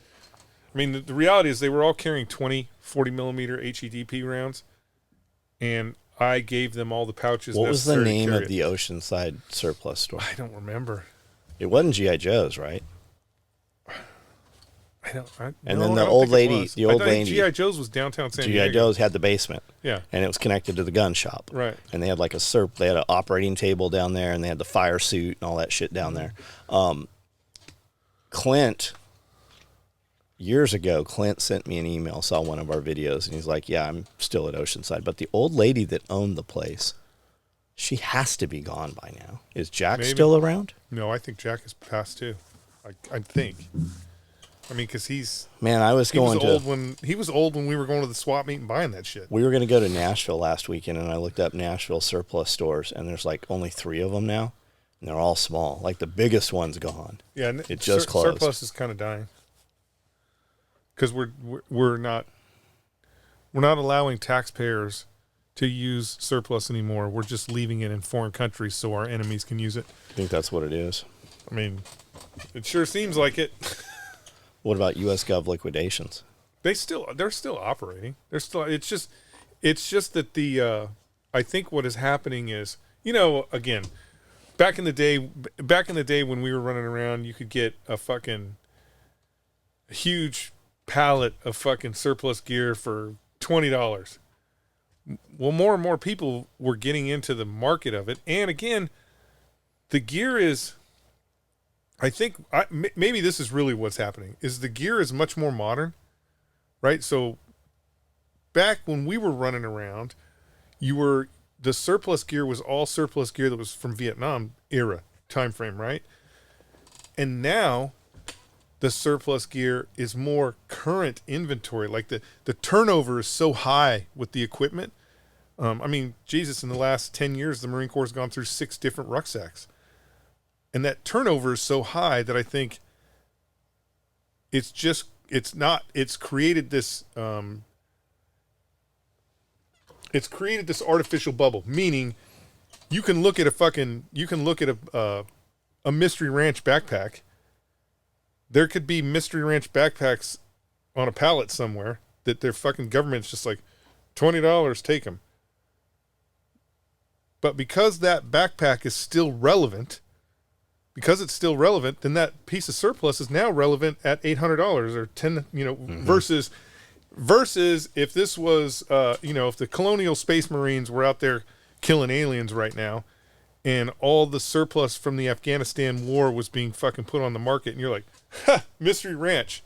I mean, the reality is they were all carrying 40 millimeter HEDP rounds, and I gave them all the pouches. What was the name of it. the Oceanside surplus store? I don't remember. It wasn't G.I. Joe's, right? And then the old lady, G.I. Joe's was downtown San Diego. G.I. Joe's had the basement. Yeah. And it was connected to the gun shop. Right. And they had like they had an operating table down there, and they had the fire suit and all that shit down there. Clint, years ago, Clint sent me an email, saw one of our videos, and he's like, yeah, I'm still at Oceanside. But the old lady that owned the place, she has to be gone by now. Is Jack still around? No, I think Jack is passed too. I think. I mean, because he was old when we were going to the swap meet and buying that shit. We were going to go to Nashville last weekend, and I looked up Nashville surplus stores, and there's like only 3 of them now, and they're all small. Like the biggest one's gone. Yeah, and it just closed. Surplus is kind of dying because we're not allowing taxpayers to use surplus anymore. We're just leaving it in foreign countries so our enemies can use it. I think that's what it is. I mean, it sure seems like it. What about U.S. Gov liquidations? They're still operating. It's just that I think what is happening is, again, back in the day when we were running around, you could get a fucking huge pallet of fucking surplus gear for $20. Well, more and more people were getting into the market of it. And again, the gear is, I think maybe this is really what's happening, is the gear is much more modern, right? So back when we were running around, the surplus gear was all surplus gear that was from Vietnam era time frame, right? And now the surplus gear is more current inventory. Like the turnover is so high with the equipment. I mean, Jesus, in the last 10 years, the Marine Corps has gone through 6 different rucksacks. And that turnover is so high that I think it's created this artificial bubble, meaning you can look at a Mystery Ranch backpack. There could be Mystery Ranch backpacks on a pallet somewhere that their fucking government's just like, $20, take them. But because that backpack is still relevant, then that piece of surplus is now relevant at $800 or $10, versus if this was, if the Colonial Space Marines were out there killing aliens right now, and all the surplus from the Afghanistan war was being fucking put on the market, and you're like, ha, Mystery Ranch.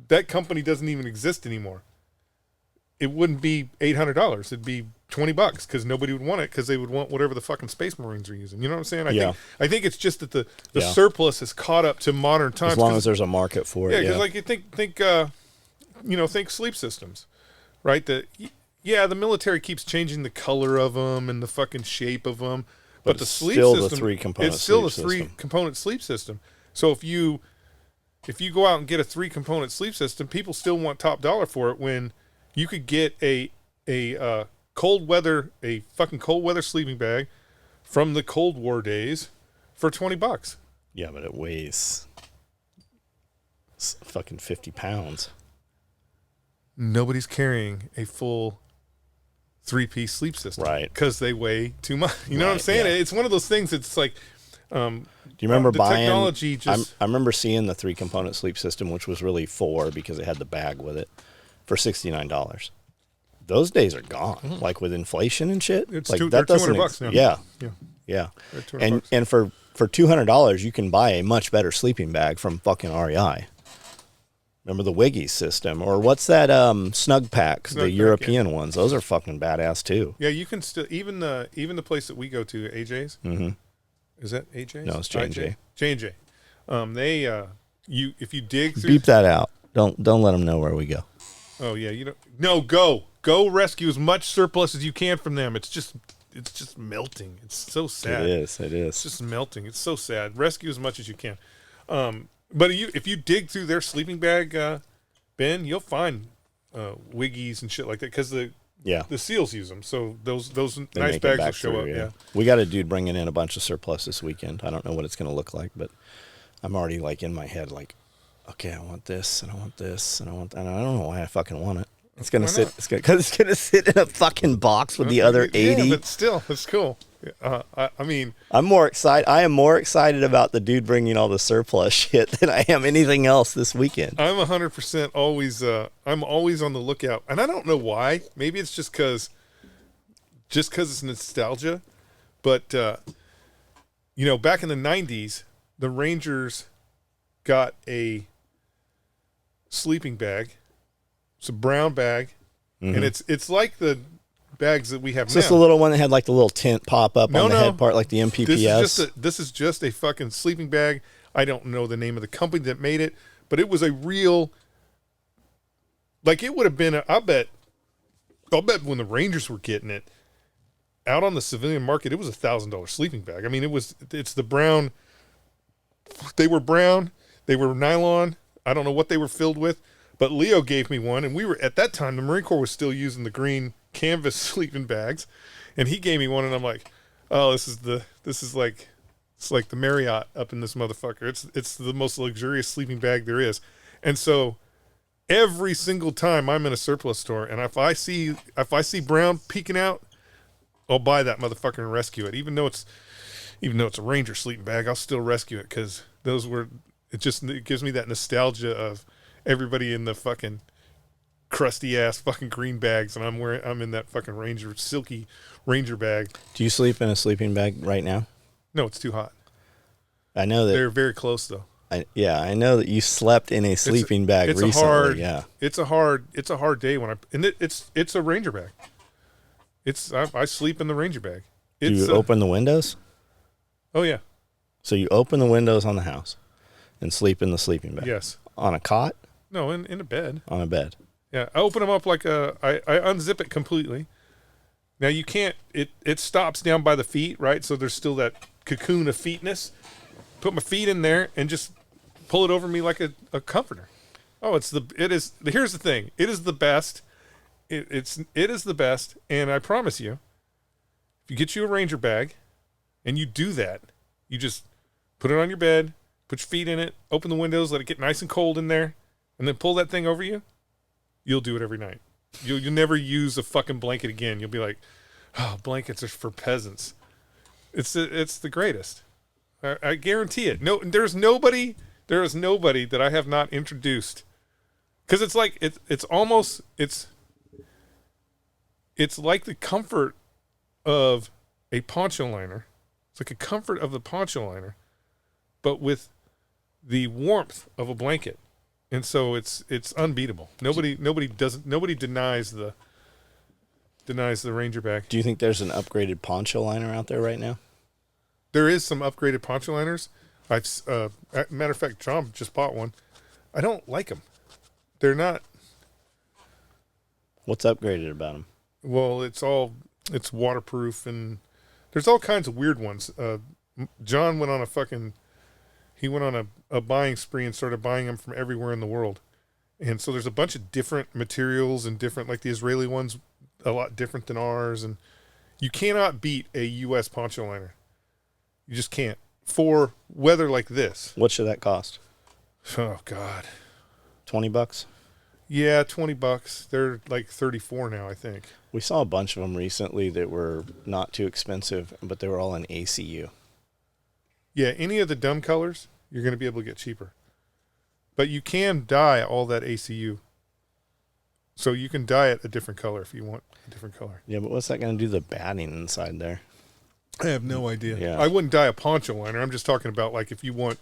That company doesn't even exist anymore. It wouldn't be $800. It'd be $20 because nobody would want it because they would want whatever the fucking Space Marines are using. You know what I'm saying? I think it's just that the surplus has caught up to modern times. As long as there's a market for it. Yeah, because like you think sleep systems, right? The military keeps changing the color of them and the fucking shape of them, but the sleep system, it's still a 3-component sleep system. So if you go out and get a 3-component sleep system, people still want top dollar for it when You could get a fucking cold weather sleeping bag from the Cold War days for $20. Yeah, but it weighs fucking 50 pounds. Nobody's carrying a full 3-piece sleep system, Right? Because they weigh too much. You know what I'm saying? Yeah. It's one of those things. It's like, Do you remember the buying? technology just. I remember seeing the 3-component sleep system, which was really 4 because it had the bag with it, for $69. Those days are gone. Like with inflation and shit. It's like they're $200 now. Yeah, Yeah. yeah. They're $200. And for $200, you can buy a much better sleeping bag from fucking REI. Remember the Wiggy system, or what's that? Snug Packs, Snug the Pack, European ones. Those are fucking badass too. Yeah, you can still even the place that we go to, AJ's. Mm-hmm. Is that AJ's? No, it's J&J. J&J. If you dig through. Beep that out. Don't let them know where we go. Oh yeah, you don't. No, go rescue as much surplus as you can from them. It's just melting. It's so sad. It is. It's just melting. It's so sad. Rescue as much as you can. But if you dig through their sleeping bag bin, you'll find Wiggies and shit like that because the SEALs use them. So those They nice make it bags back will show through, up. Yeah. We got a dude bringing in a bunch of surplus this weekend. I don't know what it's going to look like, but I'm already like in my head like, okay, I want this and I want this and I don't know why I fucking want it. It's gonna sit. Because it's gonna sit in a fucking box with the other 80. Yeah, but still, it's cool. I mean, I'm more excited. I am more excited about the dude bringing all the surplus shit than I am anything else this weekend. I'm 100% always. I'm always on the lookout, and I don't know why. Maybe it's just because it's nostalgia. But back in the '90s, the Rangers got a sleeping bag. It's a brown bag, and it's like the bags that we have It's now. just a little one that had like the little tint pop up on the head part, like the MPPS. This is just a fucking sleeping bag. I don't know the name of the company that made it, but it was a real. Like it would have been. I'll bet when the Rangers were getting it out on the civilian market, it was $1,000 sleeping bag. I mean, it's the brown. They were brown. They were nylon. I don't know what they were filled with. But Leo gave me one, and we were at that time. The Marine Corps was still using the green canvas sleeping bags, and he gave me one, and I'm like, "Oh, it's like the Marriott up in this motherfucker. It's the most luxurious sleeping bag there is." And so, every single time I'm in a surplus store, and if I see brown peeking out, I'll buy that motherfucker and rescue it. Even though it's a Ranger sleeping bag, I'll still rescue it because it gives me that nostalgia of everybody in the fucking crusty ass fucking green bags, and I'm in that fucking silky Ranger bag. Do you sleep in a sleeping bag right now? No, it's too hot. I know that They're very close though. I know that you slept in a sleeping bag recently. It's a hard day it's a Ranger bag. I sleep in the Ranger bag. Do you open the windows? Oh yeah. So you open the windows on the house and sleep in the sleeping bag? Yes. On a cot? No, in a bed. On a bed. Yeah, I open them up I unzip it completely. Now you can't. It stops down by the feet, right? So there's still that cocoon of feetness. Put my feet in there and just pull it over me like a comforter. Oh, here's the thing. It is the best. It is the best, and I promise you, if you get you a Ranger bag, and you do that, you just put it on your bed, put your feet in it, open the windows, let it get nice and cold in there, and then pull that thing over you. You'll do it every night. You'll never use a fucking blanket again. You'll be like, oh, blankets are for peasants. It's the greatest. I guarantee it. No, there is nobody that I have not introduced, because it's like it's like the comfort of a poncho liner. It's like a comfort of the poncho liner, but with the warmth of a blanket. And so it's unbeatable. Nobody denies the Ranger bag. Do you think there's an upgraded poncho liner out there right now? There is some upgraded poncho liners. Matter of fact, John just bought one. I don't like them. They're not. What's upgraded about them? Well, it's waterproof, and there's all kinds of weird ones. John went on a buying spree and started buying them from everywhere in the world. And so there's a bunch of different materials and different, like the Israeli one's a lot different than ours. And you cannot beat a U.S. poncho liner. You just can't. For weather like this. What should that cost? Oh, God. $20? Yeah, $20. They're like 34 now, I think. We saw a bunch of them recently that were not too expensive, but they were all in ACU. Yeah, any of the dumb colors, you're going to be able to get cheaper. But you can dye all that ACU. So you can dye it a different color if you want a different color. Yeah, but what's that going to do to the batting inside there? I have no idea. Yeah. I wouldn't dye a poncho liner. I'm just talking about like if you want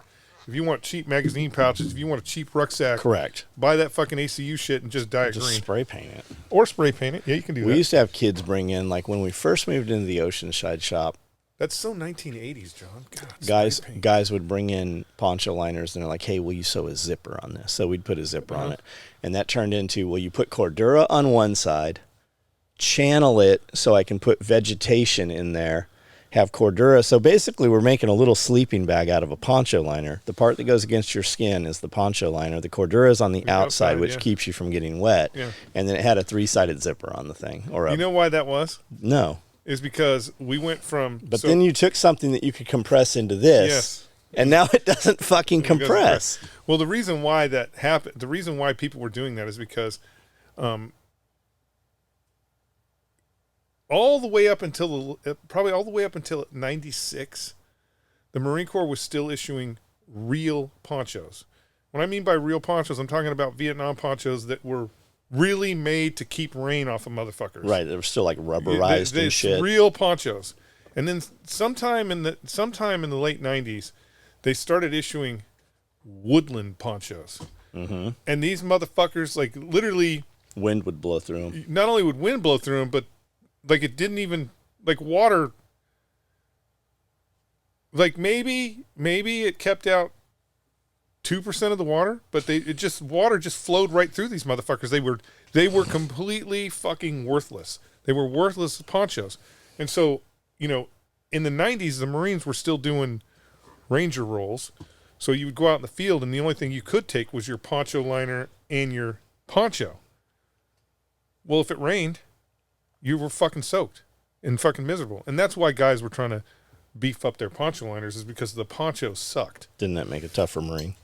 cheap magazine pouches, if you want a cheap rucksack, Correct. buy that fucking ACU shit and just dye it Just green. spray paint it. Or spray paint it. Yeah, you can do We that. used to have kids bring in, like when we first moved into the Oceanside shop, That's so 1980s, John. God, guys spray paint. guys would bring in poncho liners and they're like, hey, will you sew a zipper on this? So we'd put a zipper on it. And that turned into, well, you put Cordura on one side, channel it so I can put vegetation in there, have Cordura. So basically we're making a little sleeping bag out of a poncho liner. The part that goes against your skin is the poncho liner. The Cordura is on the outside, which yeah. keeps you from getting wet. Yeah. And then it had a 3-sided zipper on the thing. Or You know why that was? No. Is because we went from... But then you took something that you could compress into this. Yes. And now it doesn't fucking It goes compress. Well, the reason why that happened, the reason why people were doing that is because all the way up until probably all the way up until 96, the Marine Corps was still issuing real ponchos. What I mean by real ponchos, I'm talking about Vietnam ponchos that were really made to keep rain off of motherfuckers. Right. They were still like rubberized and shit. Real ponchos. And then sometime in the late 90s, they started issuing woodland ponchos. Mm-hmm. And these motherfuckers, like, literally, Wind would blow through them. not only would wind blow through them, but like it didn't even, like, water, like maybe it kept out 2% of the water, but water just flowed right through these motherfuckers. They were completely fucking worthless. They were worthless ponchos. And so, you know, in the 90s, the Marines were still doing ranger rolls. So you would go out in the field, and the only thing you could take was your poncho liner and your poncho. Well, if it rained, you were fucking soaked and fucking miserable. And that's why guys were trying to beef up their poncho liners, is because the ponchos sucked. Didn't that make a tougher Marine?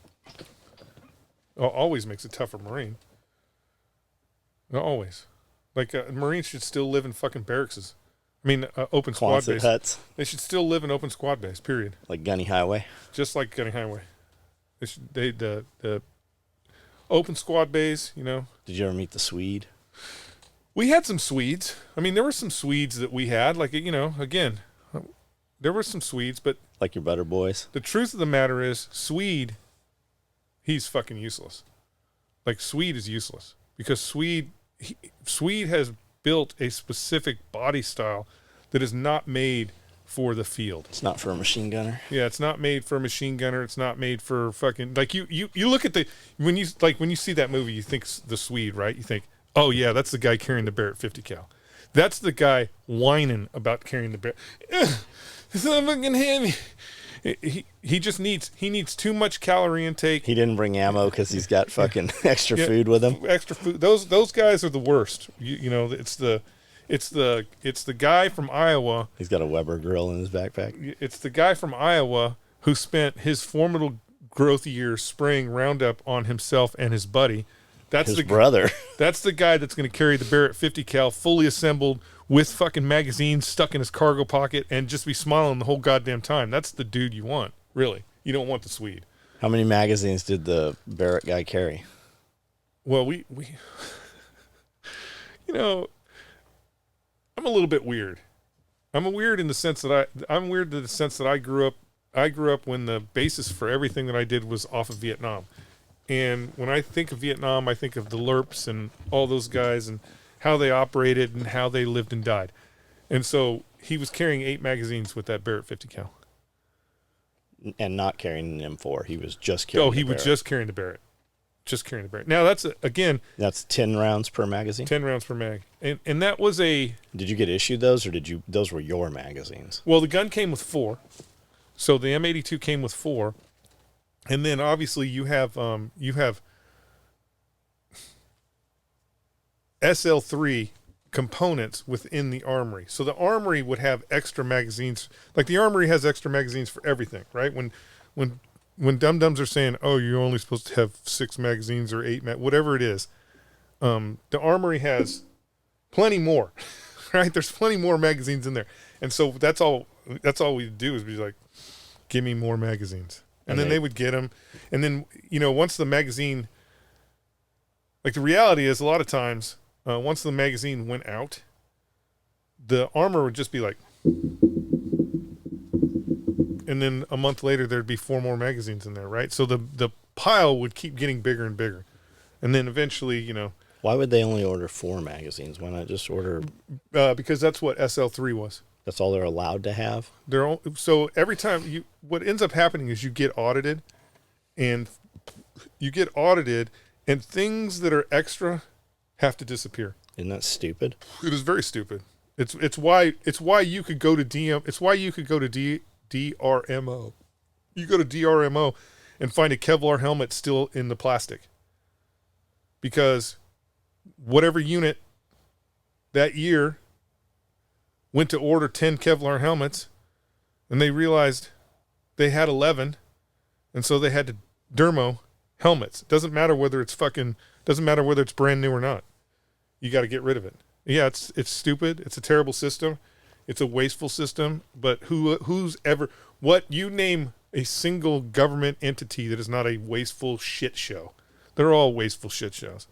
Always makes a tougher Marine. No, always. Like, Marines should still live in fucking barracks. I mean, open squad Quonset base. huts, They should still live in open squad base, period. like Gunny Highway. Just like Gunny Highway. The open squad base, you know. Did you ever meet the Swede? We had some Swedes. I mean, there were some Swedes that we had. Like, you know, again, there were some Swedes, but Like your Butter Boys? the truth of the matter is, Swede, he's fucking useless. Like, Swede is useless. Because Swede has built a specific body style that is not made for the field. It's not for a machine gunner. Yeah, it's not made for a machine gunner. It's not made for fucking, like, you look at when you see that movie, you think the Swede, right? You think, oh yeah, that's the guy carrying the Barrett 50 cal. That's the guy whining about carrying the Barrett. It's not fucking heavy. He needs too much calorie intake. He didn't bring ammo because he's got fucking extra Yeah, food with him. Extra food. Those guys are the worst. You know, it's the guy from Iowa. He's got a Weber grill in his backpack. It's the guy from Iowa who spent his formidable growth years spraying Roundup on himself and his buddy. That's His the brother. That's the guy that's going to carry the Barrett 50 cal fully assembled with fucking magazines stuck in his cargo pocket and just be smiling the whole goddamn time. That's the dude you want, really. You don't want the Swede. How many magazines did the Barrett guy carry? Well, we you know, I'm a little bit weird. I'm weird in the sense that I grew up when the basis for everything that I did was off of Vietnam. And when I think of Vietnam, I think of the Lerps and all those guys and how they operated and how they lived and died. And so he was carrying 8 magazines with that Barrett 50 cal. And not carrying an M4. He was just carrying Oh, he was just carrying the Barrett. Just carrying the Barrett. Now that's, again, That's 10 rounds per magazine? 10 rounds per mag. And that was a... Did you get issued those, or those were your magazines? Well, the gun came with 4. So the M82 came with 4. And then obviously you have SL3 components within the Armory. So the Armory would have extra magazines. Like the Armory has extra magazines for everything, right? When dum-dums are saying, oh, you're only supposed to have 6 magazines or 8, whatever it is, the Armory has plenty more, right? There's plenty more magazines in there. And so that's all we do is be like, give me more magazines. And then they would get them. And then, once the magazine, like the reality is a lot of times, once the magazine went out, the armor would just be like, and then a month later there'd be 4 more magazines in there, right? So the pile would keep getting bigger and bigger. And then eventually, Why would they only order 4 magazines? Why not just order? because that's what SL3 was. That's all they're allowed to have? So every time what ends up happening is you get audited, and things that are extra have to disappear. Isn't that stupid? It is very stupid. It's why you could go to DM. It's why you could go to DRMO. You go to DRMO and find a Kevlar helmet still in the plastic, because whatever unit that year went to order 10 Kevlar helmets, and they realized they had 11, and so they had to dermo helmets. Doesn't matter whether it's brand new or not. You got to get rid of it. Yeah, it's stupid. It's a terrible system. It's a wasteful system. But you name a single government entity that is not a wasteful shit show. They're all wasteful shit shows.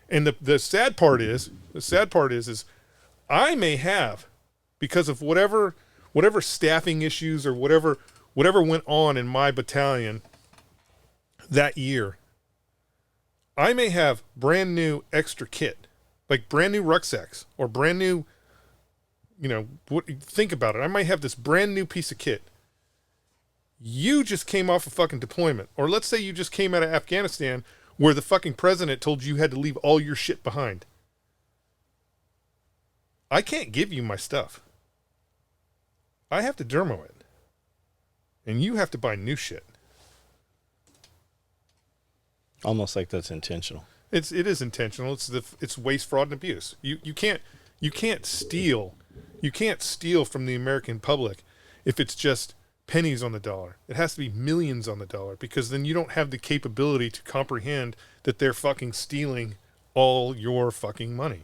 And the sad part is I may have, because of whatever staffing issues or whatever went on in my battalion that year, I may have brand new extra kit, like brand new rucksacks or brand new, think about it. I might have this brand new piece of kit. You just came off a fucking deployment, or let's say you just came out of Afghanistan where the fucking president told you had to leave all your shit behind. I can't give you my stuff. I have to dermo it. And you have to buy new shit. Almost like that's intentional. It is intentional. It's waste, fraud, and abuse. You can't steal. You can't steal from the American public if it's just pennies on the dollar. It has to be millions on the dollar, because then you don't have the capability to comprehend that they're fucking stealing all your fucking money.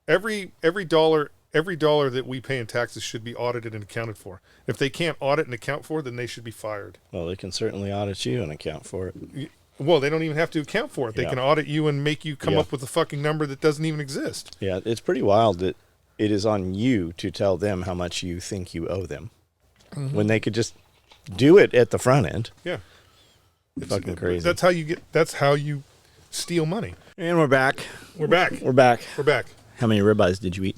Every dollar that we pay in taxes should be audited and accounted for. If they can't audit and account for it, then they should be fired. Well, they can certainly audit you and account for it. Well, they don't even have to account for it. They can audit you and make you come up with a fucking number that doesn't even exist. Yeah, it's pretty wild that it is on you to tell them how much you think you owe them, when they could just do it at the front end. Yeah. It's fucking crazy. That's how you steal money. And we're back. We're back. We're back. We're back. How many ribeyes did you eat?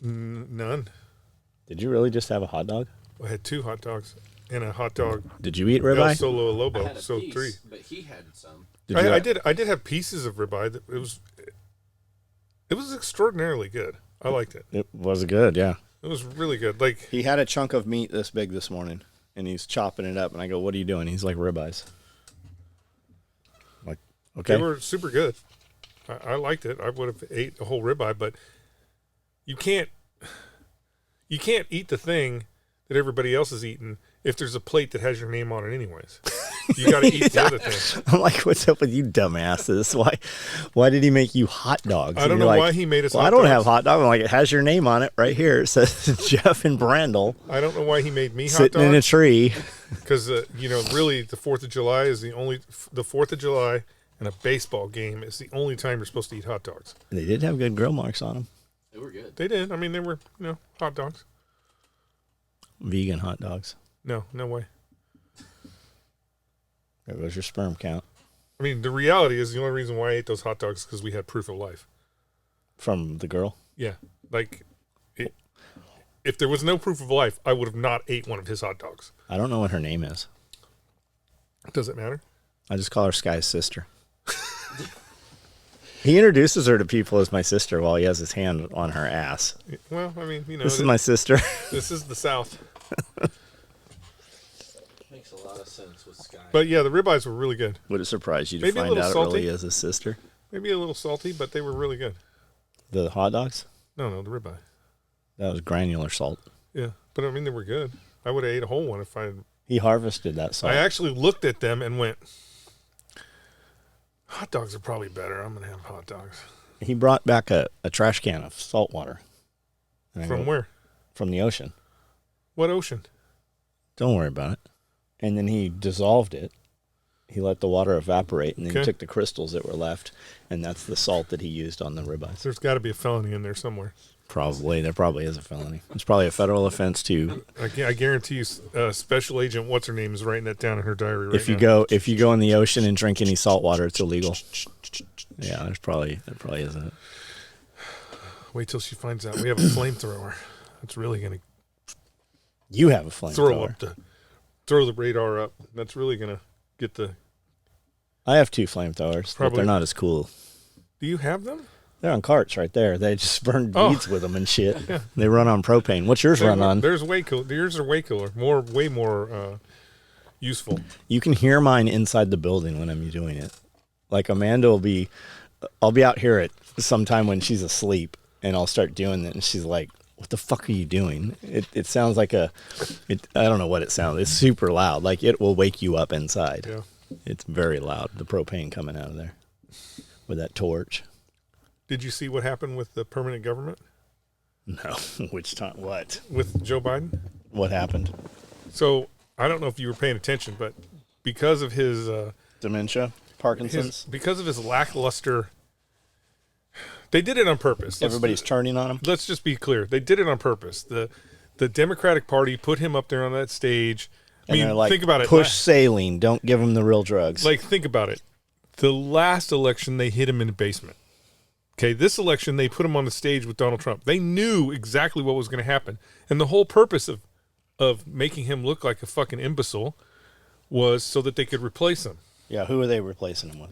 None. Did you really just have a hot dog? I had 2 hot dogs and a hot dog. Did you eat El ribeye? Solo I Lobo, had a so piece, 3. but he had some. I did have pieces of ribeye. It was extraordinarily good. I liked it. It was good, yeah. It was really good. Like, He had a chunk of meat this big this morning, and he's chopping it up, and I go, what are you doing? He's like, ribeyes. I'm like, okay. they were super good. I liked it. I would have ate a whole ribeye, but you can't eat the thing that everybody else is eating if there's a plate that has your name on it anyways. You got to eat the other thing. I'm like, what's up with you dumbasses? Why did he make you hot dogs? I don't know why he made us well, hot I don't dogs. have hot dog. I'm like, it has your name on it right here. It says Jeff and Brandel I don't know why he made me hot sitting in a dogs. tree. Because, really, the 4th of July is the 4th of July and a baseball game is the only time you're supposed to eat hot dogs. They did have good grill marks on them. They were good. They did. I mean, they were, hot dogs. Vegan hot dogs. No way. There goes your sperm count. I mean, the reality is the only reason why I ate those hot dogs is because we had proof of life. From the girl? Yeah. Like, if there was no proof of life, I would have not ate one of his hot dogs. I don't know what her name is. Does it matter? I just call her Sky's sister. He introduces her to people as my sister while he has his hand on her ass. Well, I mean, This is my sister. This is the South. Makes a lot of sense with Sky. But yeah, the ribeyes were really good. Would it surprise you to Maybe a find little out salty. it really is his sister? Maybe a little salty, but they were really good. The hot dogs? No, the ribeye. That was granular salt. Yeah, but I mean, they were good. I would have ate a whole one if I. He harvested that salt. I actually looked at them and went, hot dogs are probably better. I'm going to have hot dogs. He brought back a trash can of salt water. From where? From the ocean. What ocean? Don't worry about it. And then he dissolved it. He let the water evaporate, and then he took the crystals that were left, and that's the salt that he used on the ribeyes. There's got to be a felony in there somewhere. Probably. There probably is a felony. It's probably a federal offense too. I guarantee you, Special Agent What's-Her-Name is writing that down in her diary right now. If you go in the ocean and drink any salt water, it's illegal. Yeah, there probably isn't it. Wait till she finds out we have a flamethrower. That's really going to... You have a flamethrower. Throw the radar up. That's really going to get the... I have 2 flamethrowers, but they're not as cool. Do you have them? They're on carts right there. They just burn beads with them and shit. Yeah. They run on propane. What's yours run on? Yours are way cooler. Way more useful. You can hear mine inside the building when I'm doing it. Like Amanda I'll be out here at sometime when she's asleep, and I'll start doing it, and she's like, "What the fuck are you doing?" It sounds like I don't know what it sounds. It's super loud. Like it will wake you up inside. Yeah. It's very loud. The propane coming out of there with that torch. Did you see what happened with the permanent government? No. Which time? What? With Joe Biden? What happened? So, I don't know if you were paying attention, but because of his... dementia? Parkinson's? Because of his lackluster... They did it on purpose. Everybody's turning on him? Let's just be clear. They did it on purpose. The Democratic Party put him up there on that stage. I mean, like, think about it. Push saline. Don't give him the real drugs. Like, think about it. The last election, they hit him in the basement. Okay, this election, they put him on the stage with Donald Trump. They knew exactly what was going to happen. And the whole purpose of making him look like a fucking imbecile was so that they could replace him. Yeah, who are they replacing him with?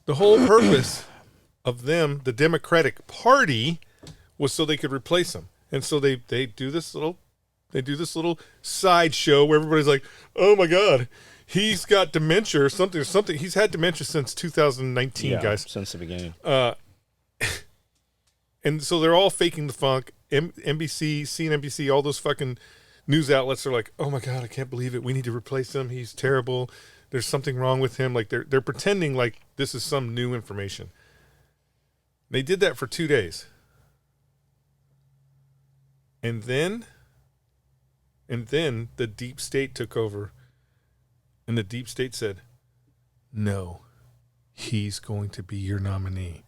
The whole purpose of them, the Democratic Party, was so they could replace him. And so they do this little sideshow where everybody's like, "Oh my God, he's got dementia or something. He's had dementia since 2019, guys. Since the beginning." And so they're all faking the funk. NBC, CNBC, all those fucking news outlets are like, "Oh my God, I can't believe it. We need to replace him. He's terrible. There's something wrong with him." Like they're pretending like this is some new information. They did that for 2 days. And then the deep state took over. And the deep state said, "No, he's going to be your nominee."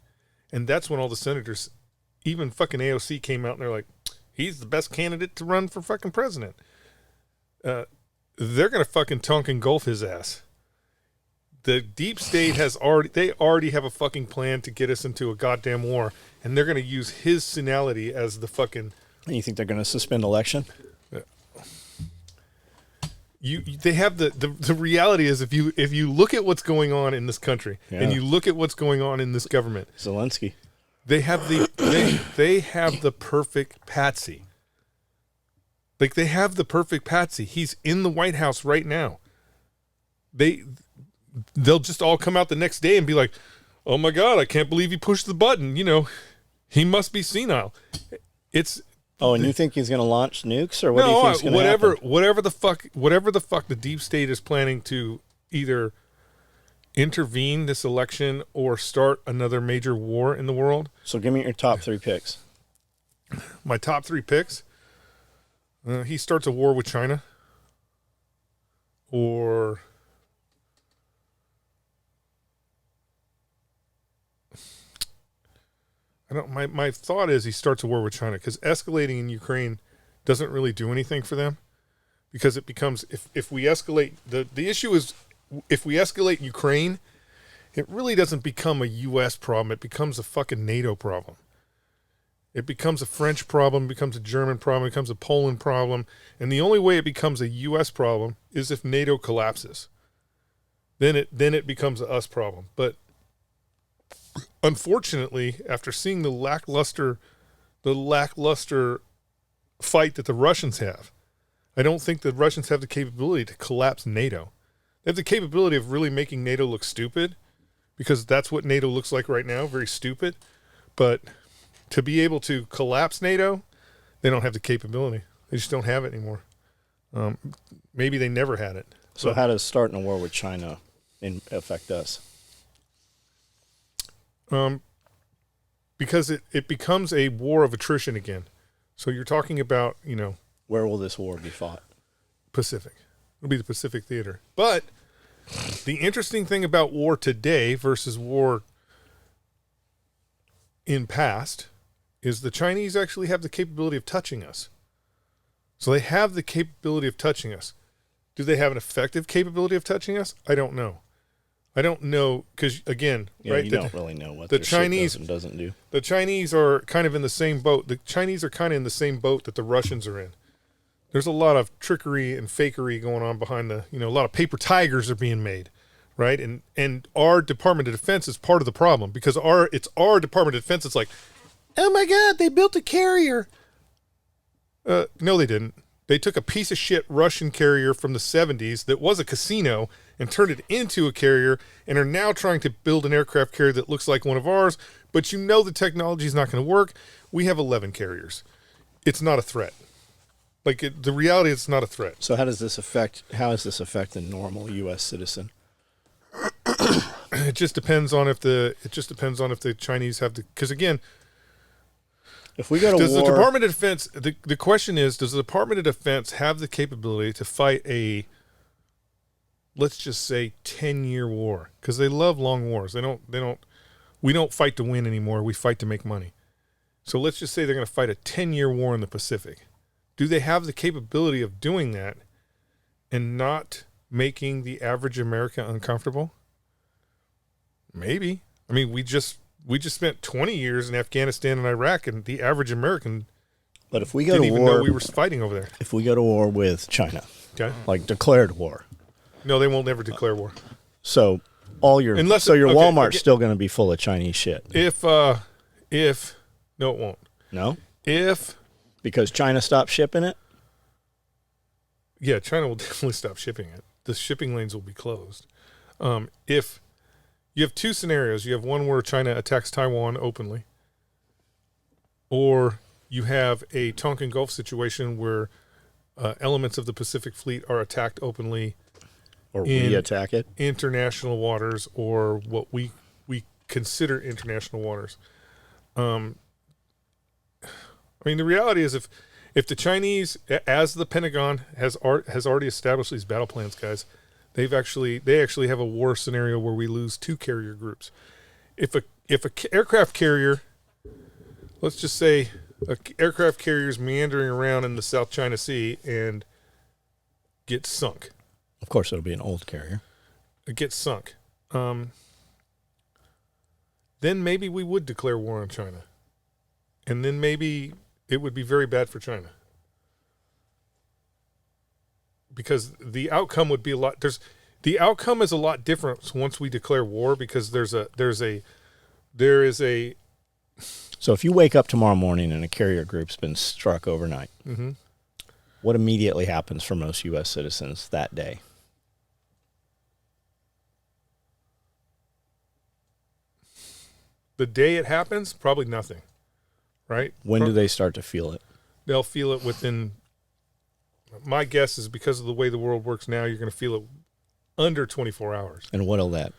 And that's when all the senators, even fucking AOC, came out and they're like, "He's the best candidate to run for fucking president." They're going to fucking Tonkin Gulf his ass. The deep state they already have a fucking plan to get us into a goddamn war. And they're going to use his senility as the fucking... And you think they're going to suspend election? They have the reality is if you look at what's going on in this country and you look at what's going on in this government, Zelensky, they have the perfect patsy. Like they have the perfect patsy. He's in the White House right now. They'll just all come out the next day and be like, "Oh my God, I can't believe he pushed the button. You know, he must be senile." It's and you think he's going to launch nukes, or what do you think is going to happen? Whatever the fuck the deep state is planning to either intervene this election or start another major war in the world. So give me your top 3 picks. My top 3 picks. He starts a war with China, or my thought is he starts a war with China, because escalating in Ukraine doesn't really do anything for them, because it becomes if we escalate the issue is if we escalate Ukraine, it really doesn't become a US problem, it becomes a fucking NATO problem. It becomes a French problem, becomes a German problem, becomes a Poland problem, and the only way it becomes a US problem is if NATO collapses. Then it becomes a us problem. But unfortunately, after seeing the lackluster fight that the Russians have, I don't think the Russians have the capability to collapse NATO. They have the capability of really making NATO look stupid, because that's what NATO looks like right now, very stupid. But to be able to collapse NATO, they don't have the capability. They just don't have it anymore. Maybe they never had it. So how does starting a war with China affect us? Because it becomes a war of attrition again. So you're talking about, Where will this war be fought? Pacific. It'll be the Pacific Theater. But the interesting thing about war today versus war in past is the Chinese actually have the capability of touching us. So they have the capability of touching us. Do they have an effective capability of touching us? I don't know. Because again, right? You don't really know what the their Chinese shit doesn't do. The Chinese are kind of in the same boat. The Chinese are kind of in the same boat that the Russians are in. There's a lot of trickery and fakery going on behind a lot of paper tigers are being made, right? And our Department of Defense is part of the problem because it's our Department of Defense. It's like, oh my God, they built a carrier. No, they didn't. They took a piece of shit Russian carrier from the 70s that was a casino and turned it into a carrier and are now trying to build an aircraft carrier that looks like one of ours. But the technology is not going to work. We have 11 carriers. It's not a threat. The reality, it's not a threat. So how does this affect the normal U.S. citizen? It just depends on if the Chinese have because again, if we go to does war, the Department of Defense, the question is, does the Department of Defense have the capability to fight a, let's just say 10-year war? Because they love long wars. We don't fight to win anymore. We fight to make money. So let's just say they're going to fight a 10-year war in the Pacific. Do they have the capability of doing that and not making the average American uncomfortable? Maybe. I mean, we just spent 20 years in Afghanistan and Iraq, and the average American but if we go didn't to even war, know we were fighting over there. If we go to war with China, Okay. like declared war, No, they won't never declare war. so your Walmart's still going to be full of Chinese shit. If no, it won't. No, If because China stopped shipping it. yeah, China will definitely stop shipping it. The shipping lanes will be closed. If you have two scenarios, you have one where China attacks Taiwan openly, or you have a Tonkin Gulf situation where elements of the Pacific Fleet are attacked openly, Or re-attack it. international waters, or what we consider international waters. I mean, the reality is if the Chinese, as the Pentagon has already established these battle plans, guys, they actually have a war scenario where we lose 2 carrier groups. If a aircraft carrier, let's just say a aircraft carrier is meandering around in the South China Sea and gets sunk. Of course, it'll be an old carrier. It gets sunk. Then maybe we would declare war on China. And then maybe it would be very bad for China. Because the outcome would be the outcome is a lot different once we declare war, because there is a So if you wake up tomorrow morning and a carrier group's been struck overnight, mm-hmm. what immediately happens for most U.S. citizens that day? The day it happens, probably nothing, right? When do they start to feel it? They'll feel it within, my guess is because of the way the world works now, you're going to feel it under 24 hours. And what'll that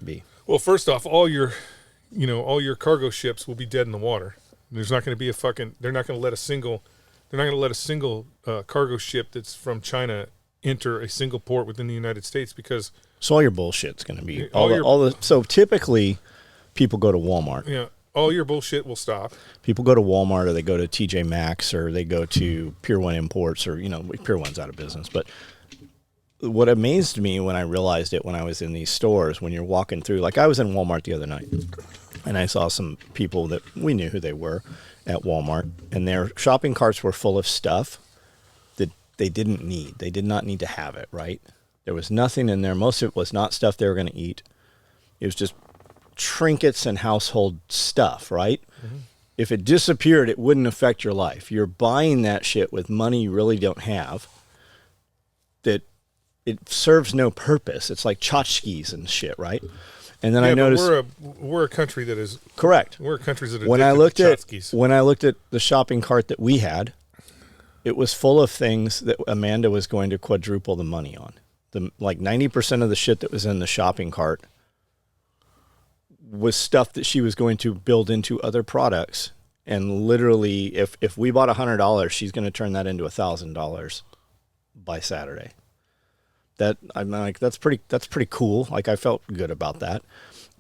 be? Well, first off, all your cargo ships will be dead in the water. There's not going to be they're not going to let a single cargo ship that's from China enter a single port within the United States, because So all your bullshit's going to be so typically people go to Walmart. yeah, all your bullshit will stop. People go to Walmart, or they go to TJ Maxx, or they go to Pier 1 Imports, or Pier 1's out of business. But what amazed me when I realized it, when I was in these stores, when you're walking through, like I was in Walmart the other night, and I saw some people that we knew who they were at Walmart, and their shopping carts were full of stuff that they didn't need. They did not need to have it, right? There was nothing in there. Most of it was not stuff they were going to eat. It was just trinkets and household stuff, right? Mm-hmm. If it disappeared, it wouldn't affect your life. You're buying that shit with money you really don't have, that it serves no purpose. It's like tchotchkes and shit, right? And then I noticed we're a country that is correct. We're countries that are when I looked to at tchotchkes. when I looked at the shopping cart that we had, it was full of things that Amanda was going to quadruple the money on. Like 90% of the shit that was in the shopping cart was stuff that she was going to build into other products. And literally, if we bought $100, she's going to turn that into $1,000 by Saturday. That I'm like, that's pretty cool. Like, I felt good about that.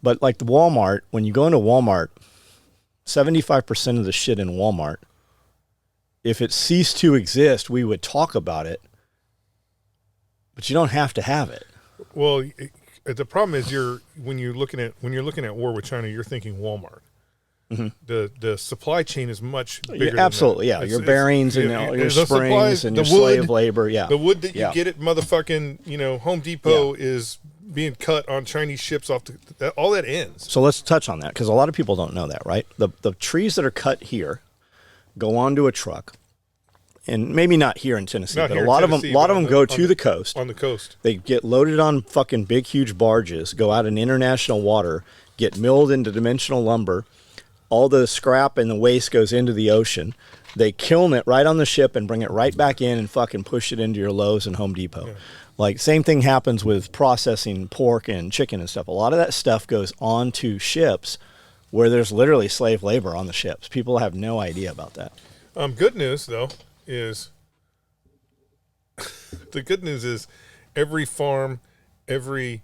But like the Walmart, when you go into Walmart, 75% of the shit in Walmart, if it ceased to exist, we would talk about it. But you don't have to have it. Well, the problem is when you're looking at war with China, you're thinking Walmart. Mm-hmm. The supply chain is much bigger. Yeah, absolutely, than that. Your bearings and your springs supplies, and your wood, slave labor. Yeah, the wood that you get at motherfucking Home Depot is being cut on Chinese ships off. All that ends. So let's touch on that because a lot of people don't know that, right? The trees that are cut here go onto a truck, and maybe not here in Tennessee, but a lot of them go to the coast. On the coast, they get loaded on fucking big, huge barges, go out in international water, get milled into dimensional lumber. All the scrap and the waste goes into the ocean. They kiln it right on the ship and bring it right back in and fucking push it into your Lowe's and Home Depot. Yeah. Like, same thing happens with processing pork and chicken and stuff. A lot of that stuff goes onto ships where there's literally slave labor on the ships. People have no idea about that. Good news, though, is the good news is every farm, every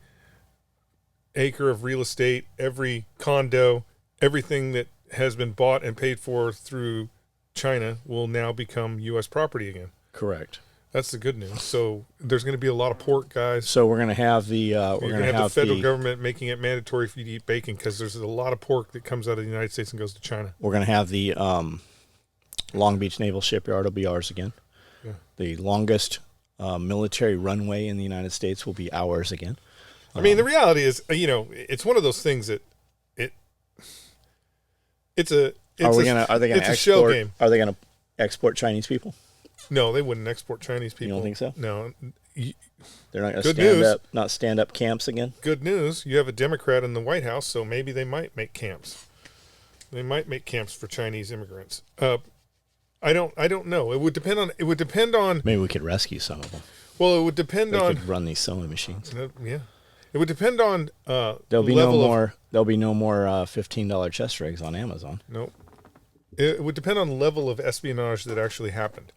acre of real estate, every condo, everything that has been bought and paid for through China will now become U.S. property again. Correct. That's the good news. So there's going to be a lot of pork, guys. So we're going to have the you're going to have the federal government making it mandatory for you to eat bacon because there's a lot of pork that comes out of the United States and goes to China. We're going to have the Long Beach Naval Shipyard will be ours again. Yeah. The longest military runway in the United States will be ours again. I mean, the reality is, it's one of those things that it's a show game. Are they gonna export Chinese people? No, they wouldn't export Chinese people. You don't think so? No. They're not gonna stand up camps again? Good news. You have a Democrat in the White House, so maybe they might make camps. They might make camps for Chinese immigrants. I don't know. It would depend on maybe we could rescue some of them. Well, it would depend on could run these sewing machines. Yeah. It would depend on there'll be no more $15 chest rigs on Amazon. Nope. It would depend on the level of espionage that actually happened.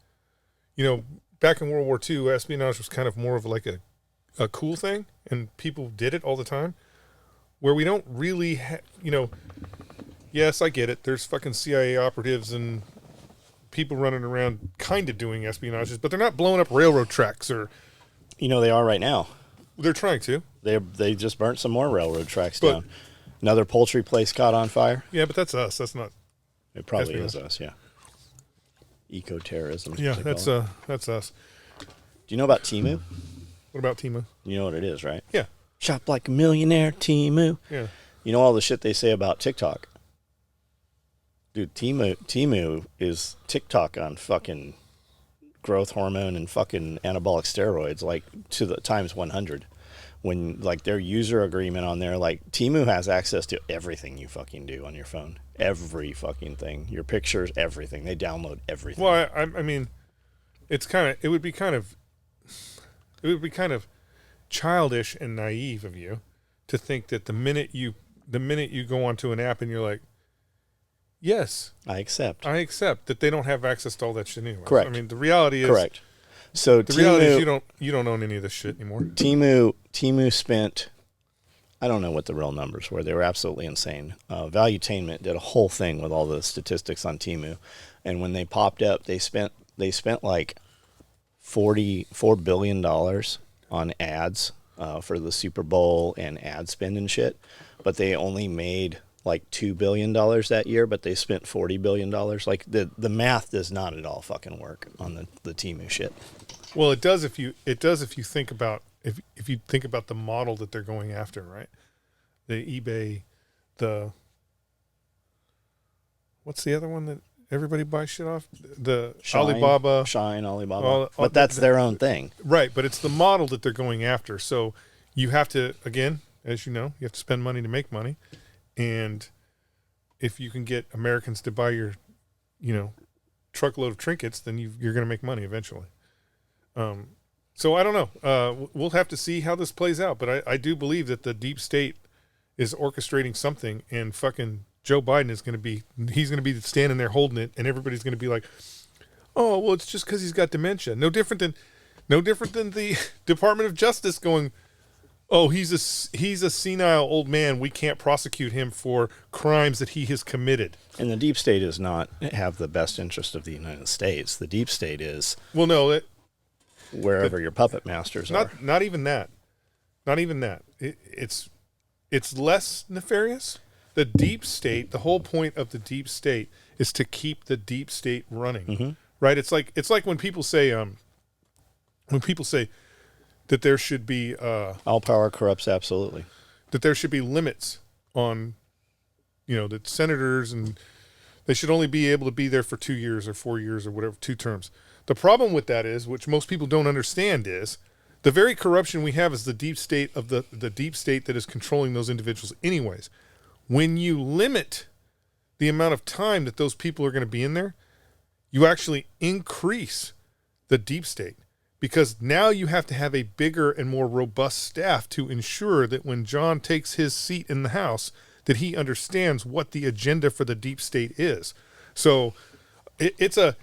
Back in World War II, espionage was kind of more of like a cool thing, and people did it all the time. Where we don't really, yes, I get it. There's fucking CIA operatives and people running around kind of doing espionages, but they're not blowing up railroad tracks or. They are right now. They're trying to. They just burnt some more railroad tracks down. Another poultry place caught on fire. Yeah, but that's us. That's not. It probably is us. Yeah. Eco-terrorism. Yeah, that's us. Do you know about Temu? What about Temu? You know what it is, right? Yeah. Shop like a millionaire, Temu. Yeah. You know all the shit they say about TikTok. Dude, Temu is TikTok on fucking growth hormone and fucking anabolic steroids, like to the times 100. When like their user agreement on there, like Temu has access to everything you fucking do on your phone, every fucking thing, your pictures, everything. They download everything. Well, I mean, it would be kind of childish and naive of you to think that the minute you go onto an app and you're like, yes, I accept that they don't have access to all that shit anyway. Correct. I mean, the reality is correct. So the reality is you don't own any of this shit anymore. Temu spent, I don't know what the real numbers were. They were absolutely insane. Valuetainment did a whole thing with all the statistics on Temu, and when they popped up, they spent like $44 billion on ads for the Super Bowl and ad spend and shit, but they only made like $2 billion that year, but they spent $40 billion. Like the math does not at all fucking work on the Temu shit. Well, it does if you think about if you think about the model that they're going after, right? The eBay, what's the other one that everybody buys shit off? The Alibaba. But that's their own thing. Right, but it's the model that they're going after. So you have to, again, as you know. You have to spend money to make money. And if you can get Americans to buy your, truckload of trinkets, then you're going to make money eventually. So I don't know. We'll have to see how this plays out. But I do believe that the deep state is orchestrating something, and fucking Joe Biden is going to be standing there holding it, and everybody's going to be like, oh, well, it's just because he's got dementia. No different than the Department of Justice going, oh, he's a senile old man. We can't prosecute him for crimes that he has committed. And the deep state is not have the best interest of the United States. The deep state is wherever your puppet masters are. Not even that. Not even that. It's less nefarious. The deep state, the whole point of the deep state is to keep the deep state running. Mm-hmm. Right? It's like when people say that there should be all power corrupts, absolutely. That there should be limits on, that senators, and they should only be able to be there for 2 years or 4 years or whatever, 2 terms. The problem with that is, which most people don't understand, is the very corruption we have is the deep state of the deep state that is controlling those individuals anyways. When you limit the amount of time that those people are going to be in there, you actually increase the deep state, because now you have to have a bigger and more robust staff to ensure that when John takes his seat in the House, that he understands what the agenda for the deep state is. So it's a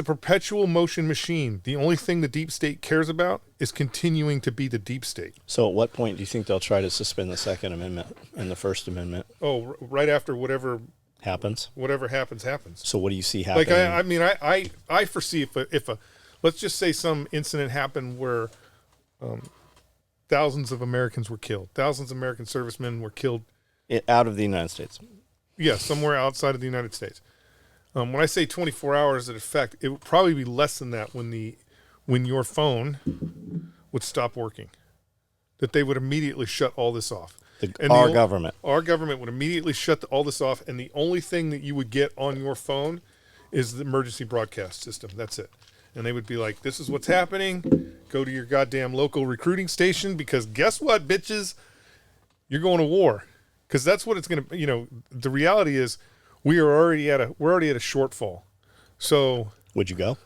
perpetual motion machine. The only thing the deep state cares about is continuing to be the deep state. So at what point do you think they'll try to suspend the Second Amendment and the First Amendment? Oh, right after whatever happens. Whatever happens. So what do you see happening? Like I foresee if a let's just say some incident happened where thousands of Americans were killed. Thousands of American servicemen were killed. Out of the United States. Yeah, somewhere outside of the United States. When I say 24 hours in effect, it would probably be less than that when your phone would stop working. That they would immediately shut all this off. Our government would immediately shut all this off, and the only thing that you would get on your phone is the emergency broadcast system. That's it. And they would be like, this is what's happening. Go to your goddamn local recruiting station, because guess what, bitches? You're going to war. Because that's what it's going to, the reality is we're already at a shortfall. So would you go?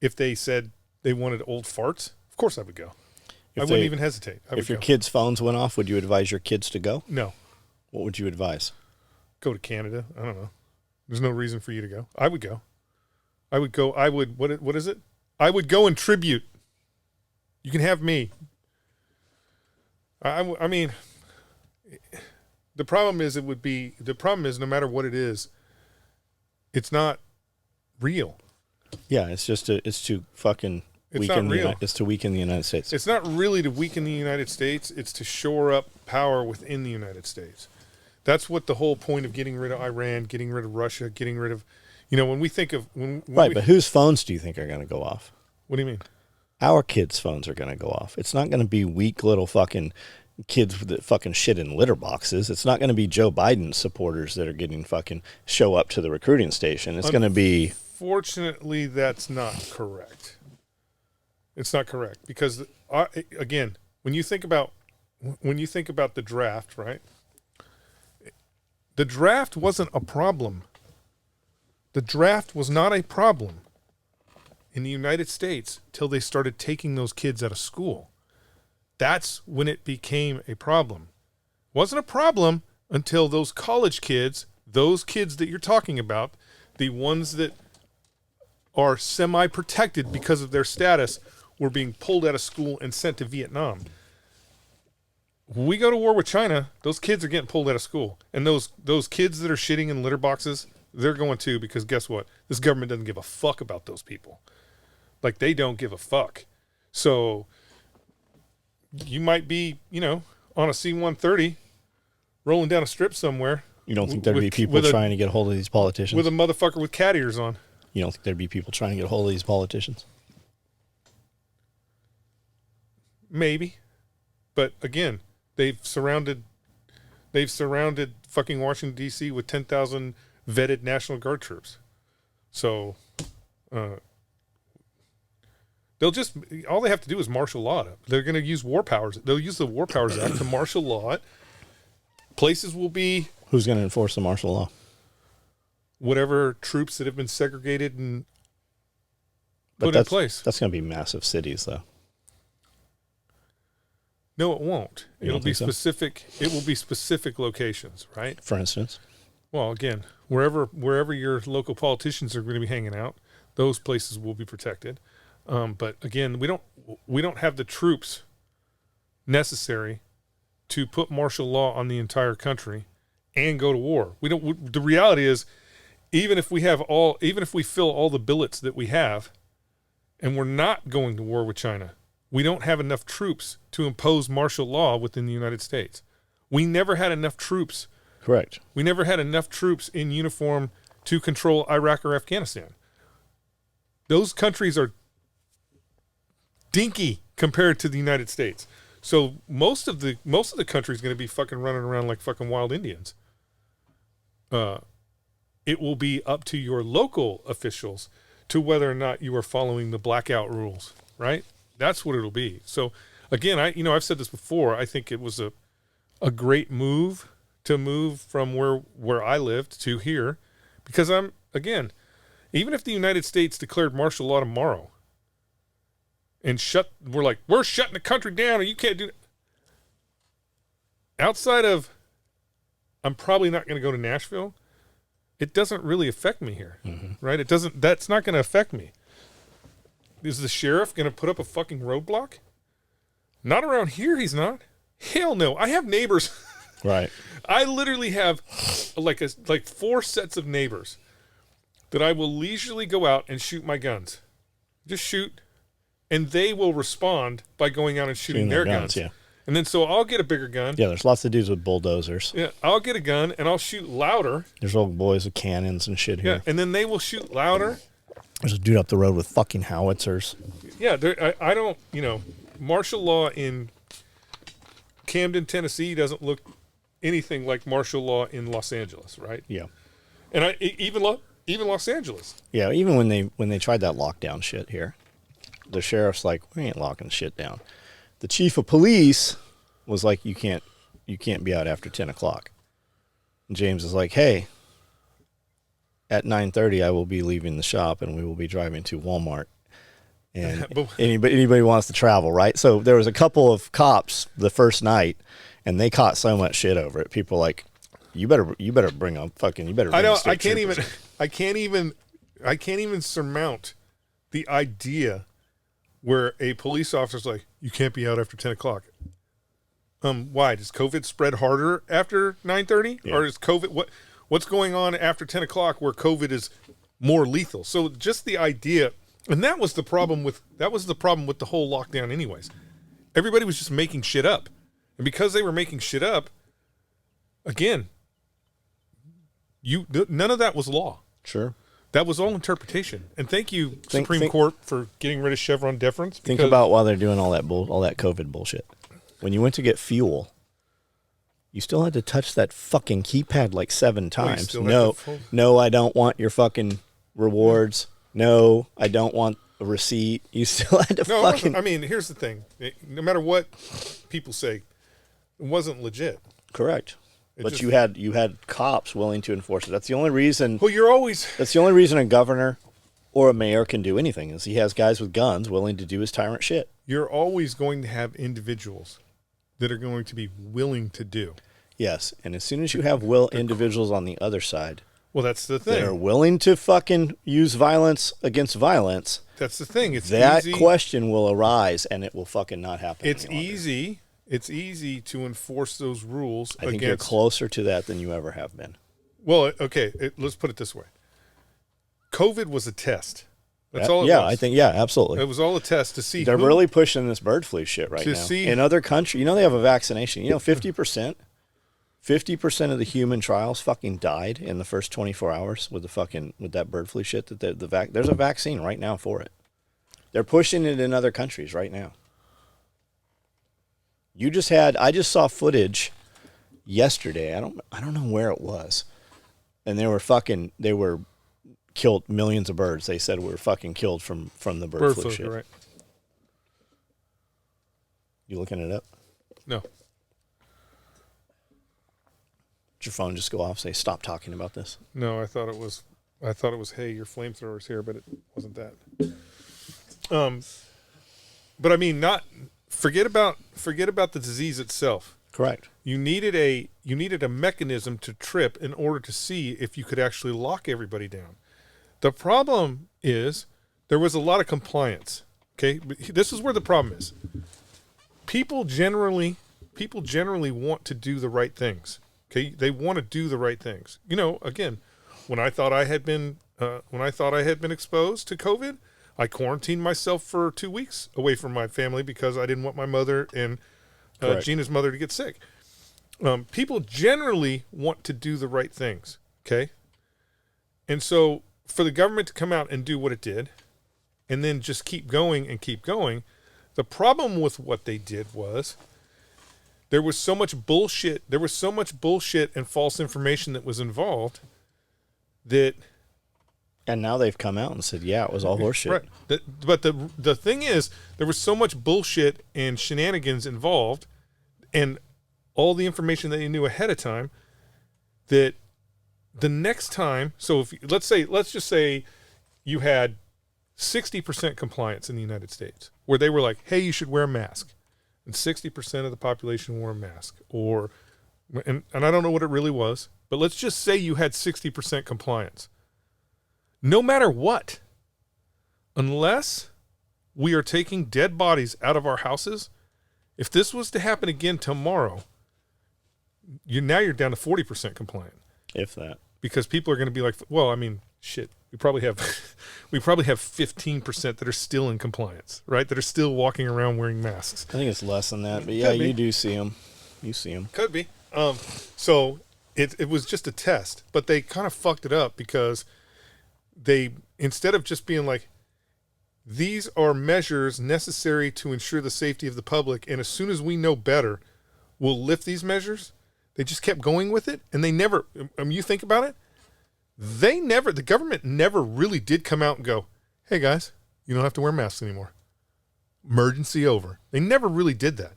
If they said they wanted old farts, of course I would go. I wouldn't even hesitate. If your kids' phones went off, would you advise your kids to go? No. What would you advise? Go to Canada. I don't know. There's no reason for you to go. I would go. What is it? I would go in tribute. You can have me. I mean, the problem is no matter what it is, it's not real. Yeah, it's to fucking weaken the United States. It's not really to weaken the United States. It's to shore up power within the United States. That's what the whole point of getting rid of Iran, getting rid of Russia, getting rid of, when we think of but whose phones do you think are going to go off? What do you mean? Our kids' phones are going to go off. It's not going to be weak little fucking kids that fucking shit in litter boxes. It's not going to be Joe Biden supporters that are getting fucking show up to the recruiting station. It's going to be. Fortunately, that's not correct. It's not correct because, again, when you think about the draft, right? The draft wasn't a problem. The draft was not a problem in the United States till they started taking those kids out of school. That's when it became a problem. It wasn't a problem until those college kids, those kids that you're talking about, the ones that are semi-protected because of their status, were being pulled out of school and sent to Vietnam. When we go to war with China, those kids are getting pulled out of school. And those kids that are shitting in litter boxes, they're going too, because guess what? This government doesn't give a fuck about those people. Like, they don't give a fuck. So you might be, on a C-130 rolling down a strip somewhere. You don't think there'd be people trying to get a hold of these politicians? With a motherfucker with cat ears on. You don't think there'd be people trying to get a hold of these politicians? Maybe. But again, they've surrounded fucking Washington, D.C. with 10,000 vetted National Guard troops. So all they have to do is martial law it. They're going to use war powers. They'll use the War Powers Act to martial law it. Places will be... Who's going to enforce the martial law? Whatever troops that have been segregated and put in place. That's going to be massive cities, though. No, it won't. It'll be so? specific. It will be specific locations, right? For instance. Well, again, wherever your local politicians are going to be hanging out, those places will be protected. But again, we don't have the troops necessary to put martial law on the entire country and go to war. The reality is, even if we fill all the billets that we have, and we're not going to war with China, we don't have enough troops to impose martial law within the United States. We never had enough troops. Correct. We never had enough troops in uniform to control Iraq or Afghanistan. Those countries are dinky compared to the United States. So most of the country is going to be fucking running around like fucking wild Indians. It will be up to your local officials to whether or not you are following the blackout rules, right? That's what it'll be. So again, I've said this before. I think it was a great move to move from where I lived to here, because even if the United States declared martial law tomorrow and we're shutting the country down, or you can't do that. Outside of, I'm probably not going to go to Nashville. It doesn't really affect me here, right? That's not going to affect me. Is the sheriff going to put up a fucking roadblock? Not around here, he's not. Hell no. I have neighbors. Right. I literally have like 4 sets of neighbors that I will leisurely go out and shoot my guns. Just shoot, and they will respond by going out and shooting their guns. Yeah. And then so I'll get a bigger gun. Yeah, there's lots of dudes with bulldozers. Yeah, I'll get a gun and I'll shoot louder. There's old boys with cannons and shit here. Yeah, and then they will shoot louder. There's a dude up the road with fucking howitzers. Yeah, I don't, martial law in Camden, Tennessee doesn't look anything like martial law in Los Angeles, right? Yeah. And even Los Angeles. Yeah, even when they tried that lockdown shit here, the sheriff's like, we ain't locking shit down. The chief of police was like, you can't be out after 10 o'clock. And James is like, hey, at 9:30 I will be leaving the shop and we will be driving to Walmart. And anybody wants to travel, right? So there was a couple of cops the first night, and they caught so much shit over it. People like, you better bring a fucking, you better. I know. I can't even surmount the idea where a police officer's like, you can't be out after 10 o'clock. Why? Does COVID spread harder after 9:30, or is COVID what's going on after 10 o'clock where COVID is more lethal? So just the idea. And that was the problem with the whole lockdown anyways. Everybody was just making shit up. And because they were making shit up, again, none of that was law. Sure. That was all interpretation. And thank you, Supreme Court, for getting rid of Chevron deference. Think about while they're doing all that COVID bullshit. When you went to get fuel, you still had to touch that fucking keypad like 7 times. No, I don't want your fucking rewards. No, I don't want a receipt. You still had to fucking... I mean, here's the thing. No matter what people say, it wasn't legit. Correct. But you had cops willing to enforce it. That's the only reason... Well, That's the only reason a governor or a mayor can do anything, is he has guys with guns willing to do his tyrant shit. You're always going to have individuals that are going to be willing to do. Yes, and as soon as you have individuals on the other side... Well, that's the thing. They're willing to fucking use violence against violence. That's the thing. It's that easy. Question will arise, and it will fucking not happen. It's easy. It's easy to enforce those rules. I think you're closer to that than you ever have been. Well, okay. Let's put it this way. COVID was a test. That's all it was. Yeah, I think, absolutely. It was all a test to see. They're really pushing this bird flu shit right now. In other countries, they have a vaccination. 50%. 50% of the human trials fucking died in the first 24 hours with that bird flu shit. There's a vaccine right now for it. They're pushing it in other countries right now. I just saw footage yesterday. I don't know where it was, and they were killed millions of birds. They said were fucking killed from the bird flu shit. Right. You looking it up? No. Did your phone just go off? Say stop talking about this. No, I thought it was. Hey, your flamethrower's here, but it wasn't that. But I mean, not forget about the disease itself. Correct. You needed a mechanism to trip in order to see if you could actually lock everybody down. The problem is there was a lot of compliance. Okay, but this is where the problem is. People generally want to do the right things. Okay, they want to do the right things. You know, again, when I thought I had been exposed to COVID, I quarantined myself for 2 weeks away from my family because I didn't want my mother and Gina's mother to get sick. People generally want to do the right things. Okay, and so for the government to come out and do what it did, and then just keep going and keep going, the problem with what they did was there was so much bullshit. There was so much bullshit and false information that was involved that. And now they've come out and said, yeah, it was all horseshit. Right. But the thing is, there was so much bullshit and shenanigans involved and all the information that they knew ahead of time that the next time, so if let's just say you had 60% compliance in the United States where they were like, hey, you should wear a mask. And 60% of the population wore a mask. And I don't know what it really was, but let's just say you had 60% compliance. No matter what, unless we are taking dead bodies out of our houses, if this was to happen again tomorrow, you're down to 40% compliant. If that. Because people are going to be like, well, I mean, shit, we probably have 15% that are still in compliance, right? That are still walking around wearing masks. I think it's less than that, but yeah, you do see them. You see them. Could be. So it was just a test, but they kind of fucked it up because they, instead of just being like, these are measures necessary to ensure the safety of the public, and as soon as we know better, we'll lift these measures, they just kept going with it, and they never, you think about it, the government never really did come out and go, hey guys, you don't have to wear masks anymore. Emergency over. They never really did that.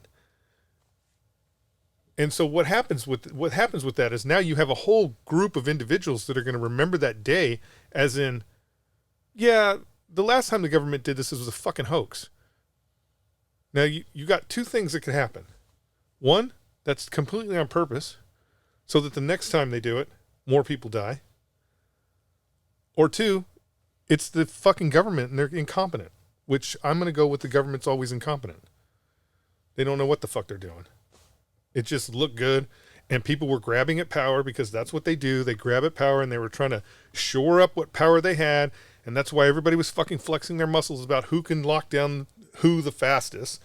And so what happens with that is now you have a whole group of individuals that are going to remember that day as in, yeah, the last time the government did this was a fucking hoax. Now you got two things that could happen. One, that's completely on purpose so that the next time they do it, more people die. Or two, it's the fucking government and they're incompetent, which I'm going to go with the government's always incompetent. They don't know what the fuck they're doing. It just looked good, and people were grabbing at power because that's what they do. They grab at power, and they were trying to shore up what power they had, and that's why everybody was fucking flexing their muscles about who can lock down who the fastest.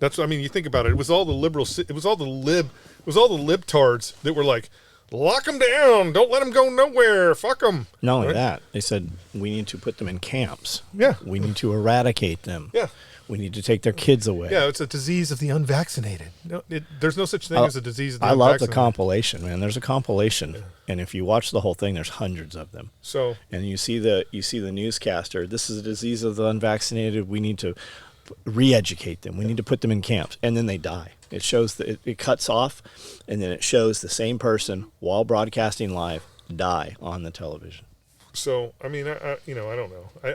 That's what I mean. You think about it. It was all the liberals. It was all the libtards that were like, lock them down. Don't let them go nowhere. Fuck them. Not only that, they said we need to put them in camps. Yeah. We need to eradicate them. Yeah. We need to take their kids away. Yeah, it's a disease of the unvaccinated. No, there's no such thing as a disease of the I unvaccinated. love the compilation, man. There's a compilation, and if you watch the whole thing, there's hundreds of them. So, and you see the newscaster. This is a disease of the unvaccinated. We need to re-educate them. We need to put them in camps, and then they die. It shows that it cuts off, and then it shows the same person while broadcasting live die on the television. So I mean, I don't know.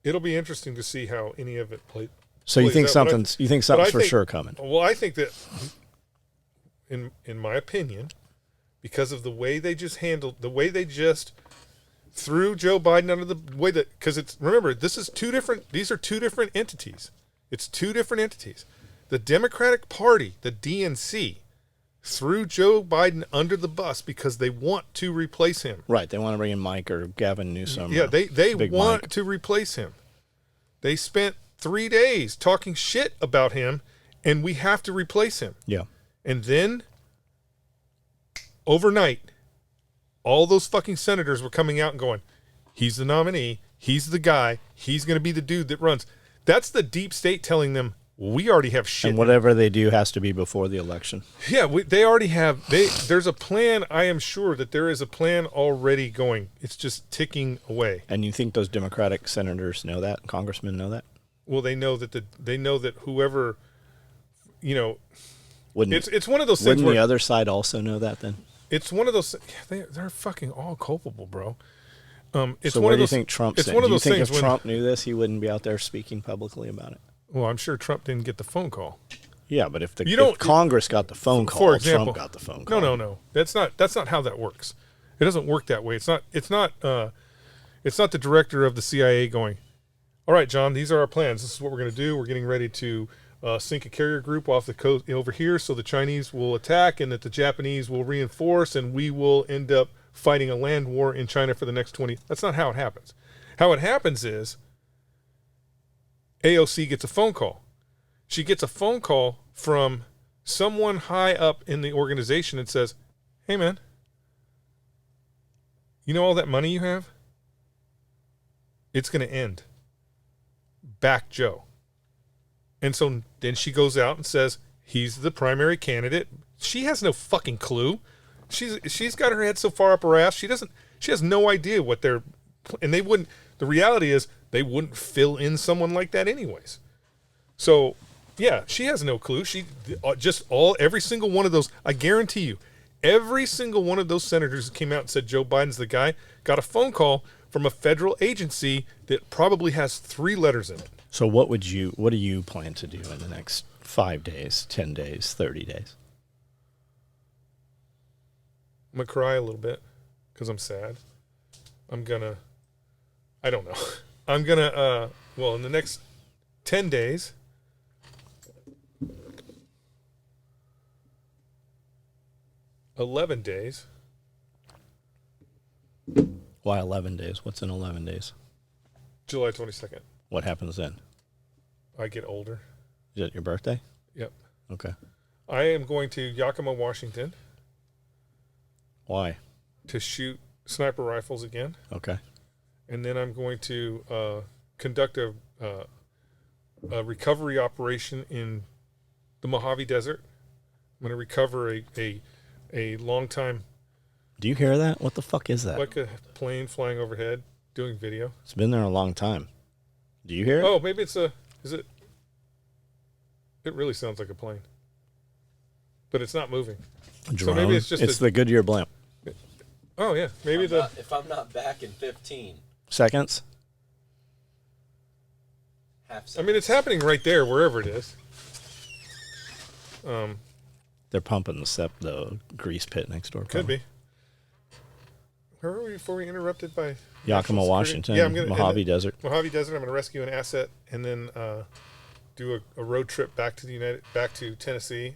It'll be interesting to see how any of it plays. So you think something's for sure coming? Well, I think that, in my opinion, because of the way they just threw Joe Biden under the way that, because remember, these are two different entities. It's two different entities. The Democratic Party, the DNC, threw Joe Biden under the bus because they want to replace him. Right. They want to bring in Mike or Gavin Newsom. Yeah, they want to replace him. They spent 3 days talking shit about him, and we have to replace him. Yeah. And then, overnight, all those fucking senators were coming out and going, he's the nominee, he's the guy, he's going to be the dude that runs. That's the deep state telling them, we already have shit. And whatever they do has to be before the election. Yeah, they already have. There's a plan. I am sure that there is a plan already going. It's just ticking away. And you think those Democratic senators know that? Congressmen know that? Well, they know that whoever, Wouldn't it's one of those things wouldn't where the other side also know that then? it's one of those. They're fucking all culpable, bro. It's So one where of do you those, think Trump's it's in? one of Do you those think things if when, Trump knew this, he wouldn't be out there speaking publicly about it? well, I'm sure Trump didn't get the phone call. Yeah, but if don't- Congress got the phone call, For example, Trump got the phone call. No. That's not how that works. It doesn't work that way. It's not the director of the CIA going, all right, John, these are our plans. This is what we're going to do. We're getting ready to sink a carrier group off the coast over here, so the Chinese will attack and that the Japanese will reinforce, and we will end up fighting a land war in China for the next 20. That's not how it happens. How it happens is AOC gets a phone call. She gets a phone call from someone high up in the organization and says, hey, man, you know all that money you have? It's going to end. Back Joe. And so then she goes out and says, he's the primary candidate. She has no fucking clue. She's got her head so far up her ass. She has no idea what they're, and they wouldn't, the reality is they wouldn't fill in someone like that anyways. So yeah, she has no clue. She every single one of those, I guarantee you, every single one of those senators that came out and said Joe Biden's the guy got a phone call from a federal agency that probably has 3 letters in it. So what do you plan to do in the next 5 days, 10 days, 30 days? I'm going to cry a little bit because I'm sad. I don't know. I'm going to, in the next 10 days, $11 days. Why 11 days? What's in 11 days? July 22nd. What happens then? I get older. Is it your birthday? Yep. Okay. I am going to Yakima, Washington Why? to shoot sniper rifles again. Okay. And then I'm going to conduct a recovery operation in the Mojave Desert. I'm going to recover a long time, Do you hear that? What the fuck is that? like a plane flying overhead doing video. It's been there a long time. Do you hear it? Oh, maybe is it? It really sounds like a plane, but it's not moving. Drone? So maybe it's just the Goodyear blimp. Oh yeah, maybe if I'm not back in 15 Seconds? half I seconds. mean, it's happening right there, wherever it is. They're pumping the grease pit next door. Could probably. be. Where were we before we interrupted by Yakima, National Security? Washington, Yeah, I'm gonna Mojave Desert. Mojave Desert. I'm going to rescue an asset and then do a road trip back to Tennessee.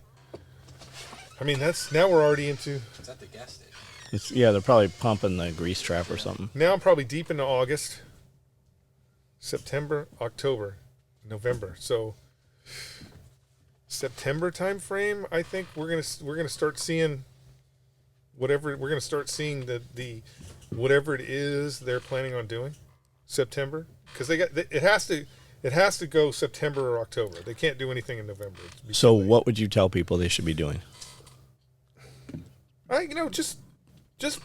I mean, now we're already into. It's at the gas station. They're probably pumping the grease trap or something. Now I'm probably deep into August, September, October, November. So September time frame, I think we're gonna start seeing whatever we're gonna start seeing the whatever it is they're planning on doing. September, because it has to go September or October. They can't do anything in November. So what would you tell people they should be doing? Just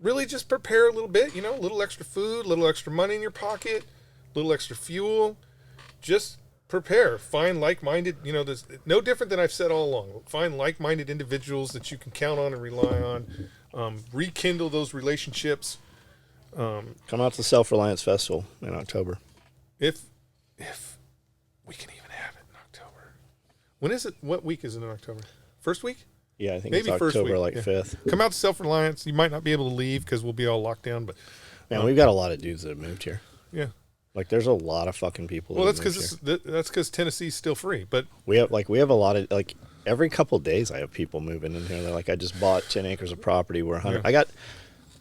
really just prepare a little bit, a little extra food, a little extra money in your pocket, a little extra fuel. Just prepare. Find like-minded, there's no different than I've said all along. Find like-minded individuals that you can count on and rely on. Rekindle those relationships. Come out to the Self-Reliance Festival in October. If we can even have it in October. When is it? What week is it in October? First week? Yeah, I think Maybe it's first October week, 5th. Come out to Self-Reliance. You might not be able to leave because we'll be all locked down, but Man, we've got a lot of dudes that have moved here. yeah. Like, there's a lot of fucking people. Well, that that's have moved because Tennessee's still free. But here. we have a lot of, like, every couple of days I have people moving in here. They're like, I just bought 10 acres of property. We're 100. Yeah.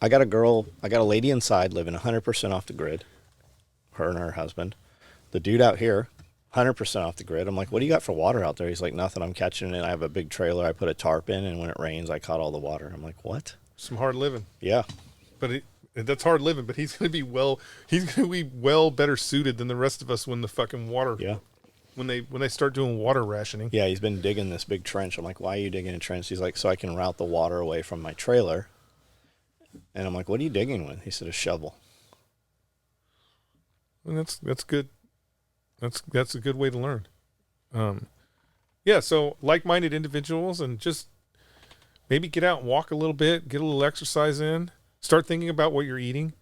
I got a lady inside living 100% off the grid. Her and her husband. The dude out here, 100% off the grid. I'm like, what do you got for water out there? He's like, nothing. I'm catching it. I have a big trailer. I put a tarp in, and when it rains, I caught all the water. I'm like, what? some hard living. Yeah. But that's hard living. But he's going to be well better suited than the rest of us when the fucking water. Yeah. When they start doing water rationing. Yeah, he's been digging this big trench. I'm like, why are you digging a trench? He's like, so I can route the water away from my trailer. And I'm like, what are you digging with? He said, a shovel. And that's good. That's a good way to learn. Yeah, so like-minded individuals, and just maybe get out and walk a little bit, get a little exercise in, start thinking about what you're eating.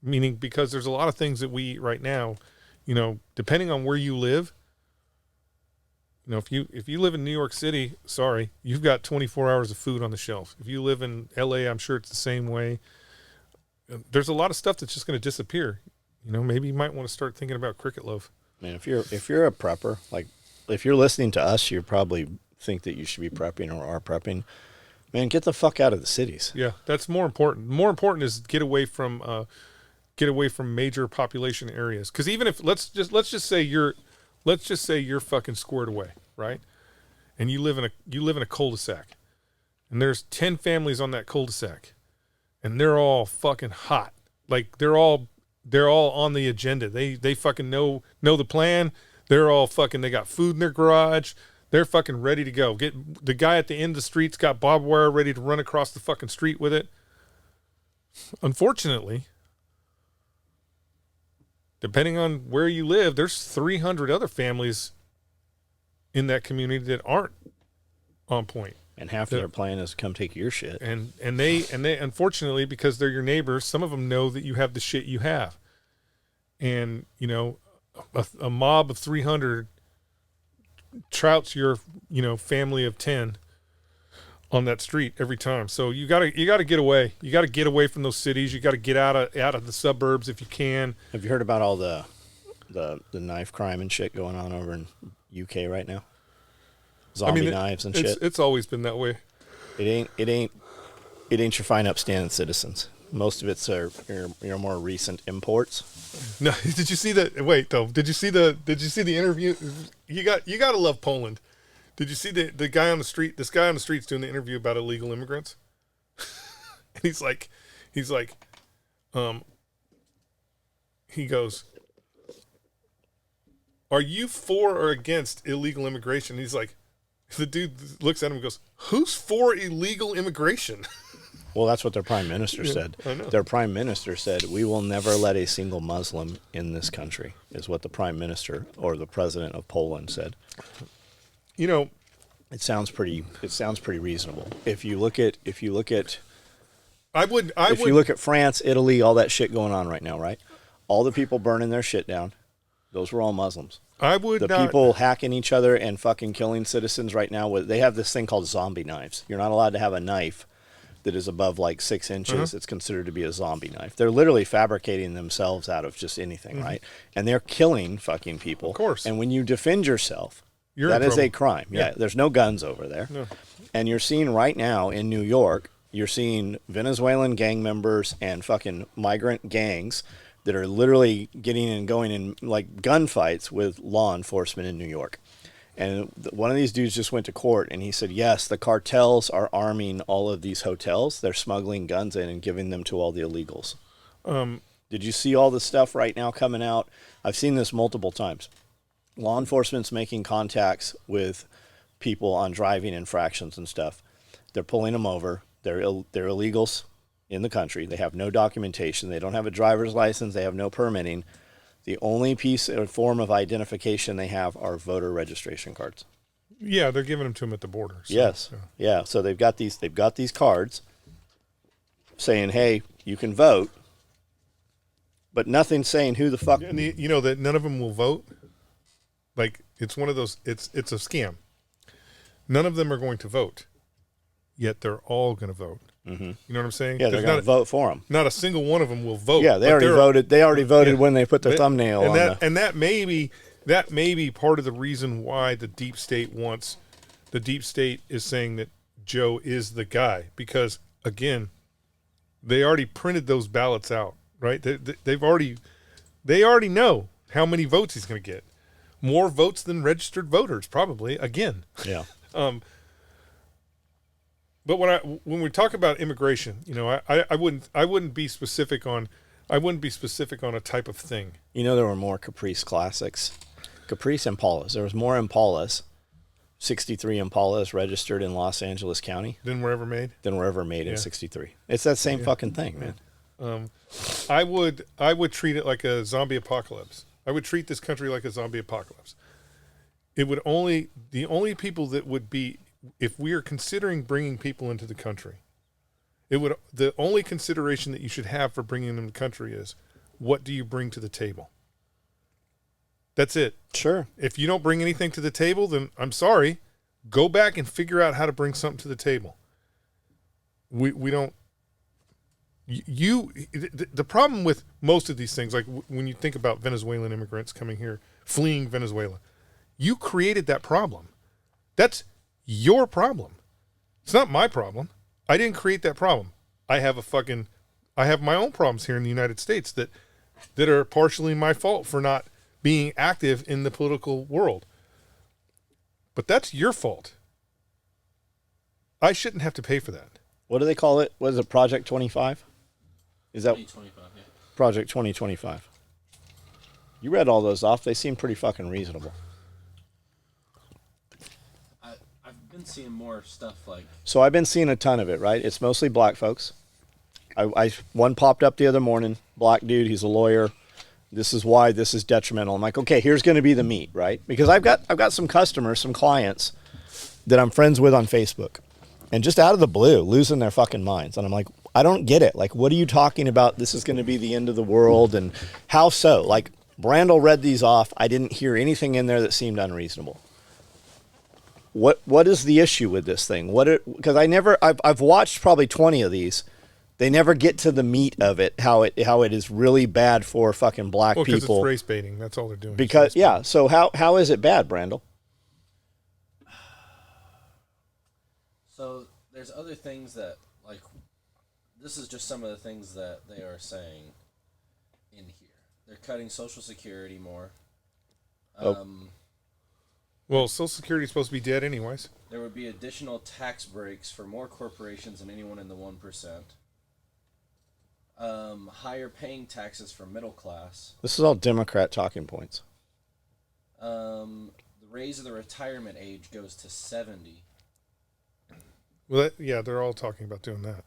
Meaning, because there's a lot of things that we eat right now, depending on where you live. If you live in New York City, sorry, you've got 24 hours of food on the shelf. If you live in LA, I'm sure it's the same way. There's a lot of stuff that's just going to disappear. Maybe you might want to start thinking about cricket loaf. Man, if you're a prepper, like if you're listening to us, you probably think that you should be prepping or are prepping. Man, get the fuck out of the cities. Yeah, that's more important. More important is get away from major population areas. Because even if let's just say you're fucking squared away, right? And you live in a cul-de-sac, and there's 10 families on that cul-de-sac, and they're all fucking hot. Like they're all on the agenda. They fucking know the plan. They're all fucking. They got food in their garage. They're fucking ready to go. Get the guy at the end of the street's got barbed wire ready to run across the fucking street with it. Unfortunately, depending on where you live, there's 300 other families in that community that aren't on point. And half of their plan is come take your shit. And they unfortunately, because they're your neighbors, some of them know that you have the shit you have. And, a mob of 300 trouts your, family of 10 on that street every time. So you gotta get away. You gotta get away from those cities. You gotta get out of the suburbs if you can. Have you heard about all the knife crime and shit going on over in UK right now? Zombie knives and shit. It's always been that way. It ain't your fine upstanding citizens. Most of it's your more recent imports. No, did you see that? Wait, though. Did you see the interview? You gotta love Poland. Did you see the guy on the street? This guy on the street's doing the interview about illegal immigrants. And he goes, "Are you for or against illegal immigration?" And he's like, the dude looks at him and goes, "Who's for illegal immigration?" Well, that's what their prime minister said. I know. Their prime minister said, "We will never let a single Muslim in this country," is what the prime minister or the president of Poland said. It sounds pretty reasonable. If you look at France, Italy, all that shit going on right now, right? All the people burning their shit down, those were all Muslims. People hacking each other and fucking killing citizens right now. They have this thing called zombie knives. You're not allowed to have a knife that is above like 6 inches. It's considered to be a zombie knife. They're literally fabricating themselves out of just anything, right? And they're killing fucking people. Of course. And when you defend yourself, that is a crime. Yeah, there's no guns over there. No. And you're seeing right now in New York, you're seeing Venezuelan gang members and fucking migrant gangs that are literally getting and going in like gunfights with law enforcement in New York. And one of these dudes just went to court and he said, yes, the cartels are arming all of these hotels. They're smuggling guns in and giving them to all the illegals. Did you see all the stuff right now coming out? I've seen this multiple times. Law enforcement's making contacts with people on driving infractions and stuff. They're pulling them over. They're illegals in the country. They have no documentation. They don't have a driver's license. They have no permitting. The only piece or form of identification they have are voter registration cards. Yeah, they're giving them to them at the border. So, yes. Yeah. So they've got these cards saying, "Hey, you can vote," but nothing saying who the fuck. And that none of them will vote. Like it's one of those. It's a scam. None of them are going to vote, yet they're all going to vote. Mm-hmm. You know what I'm saying? Yeah, they're going to vote for them. Not a single one of them will vote. Yeah, they already voted. They already voted when they put their thumbnail on. And that may be part of the reason why the deep state is saying that Joe is the guy, because again, they already printed those ballots out, right? They already know how many votes he's going to get. More votes than registered voters, probably. Again. Yeah. But when we talk about immigration, I wouldn't be specific on a type of thing. There were more Caprice classics, Caprice Impalas. There was more Impalas, 63 Impalas registered in Los Angeles County than were ever made in 63. It's that same fucking thing, man. I would treat it like a zombie apocalypse. I would treat this country like a zombie apocalypse. the only people that would be, if we are considering bringing people into the country, the only consideration that you should have for bringing them to the country is, what do you bring to the table? That's it. Sure. If you don't bring anything to the table, then I'm sorry, go back and figure out how to bring something to the table. We don't. The problem with most of these things, like when you think about Venezuelan immigrants coming here, fleeing Venezuela, you created that problem. That's your problem. It's not my problem. I didn't create that problem. I have my own problems here in the United States that are partially my fault for not being active in the political world. But that's your fault. I shouldn't have to pay for that. What do they call it? What is it, Project 25? Is that 2025, yeah. Project 2025? You read all those off. They seem pretty fucking reasonable. I've been seeing more stuff like... So I've been seeing a ton of it, right? It's mostly black folks. One popped up the other morning, black dude, he's a lawyer. This is why this is detrimental. I'm like, okay, here's going to be the meat, right? Because I've got some customers, some clients that I'm friends with on Facebook. And just out of the blue, losing their fucking minds. And I'm like, I don't get it. Like, what are you talking about? This is going to be the end of the world. And how so? Like, Brandel read these off. I didn't hear anything in there that seemed unreasonable. What is the issue with this thing? Because I've watched probably 20 of these. They never get to the meat of it, how it is really bad for fucking black people. Because it's race baiting. That's all they're doing. Because, yeah. So how is it bad, Brandel? So there's other things that, like, this is just some of the things that they are saying in here. They're cutting Social Security more. Well, Social Security is supposed to be dead anyways. There would be additional tax breaks for more corporations than anyone in the 1%. Higher paying taxes for middle class. This is all Democrat talking points. The raise of the retirement age goes to 70. Well, they're all talking about doing that.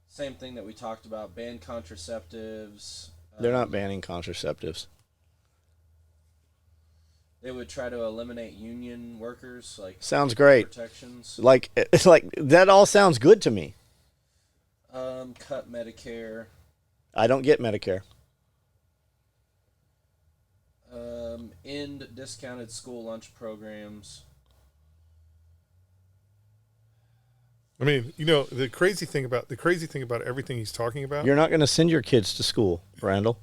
Same thing that we talked about, ban contraceptives. They're not banning contraceptives. They would try to eliminate union workers, like sounds great. Protections. Like it's like that all sounds good to me. Cut Medicare. I don't get Medicare. End discounted school lunch programs. I mean, the crazy thing about everything he's talking about. You're not going to send your kids to school, Randall.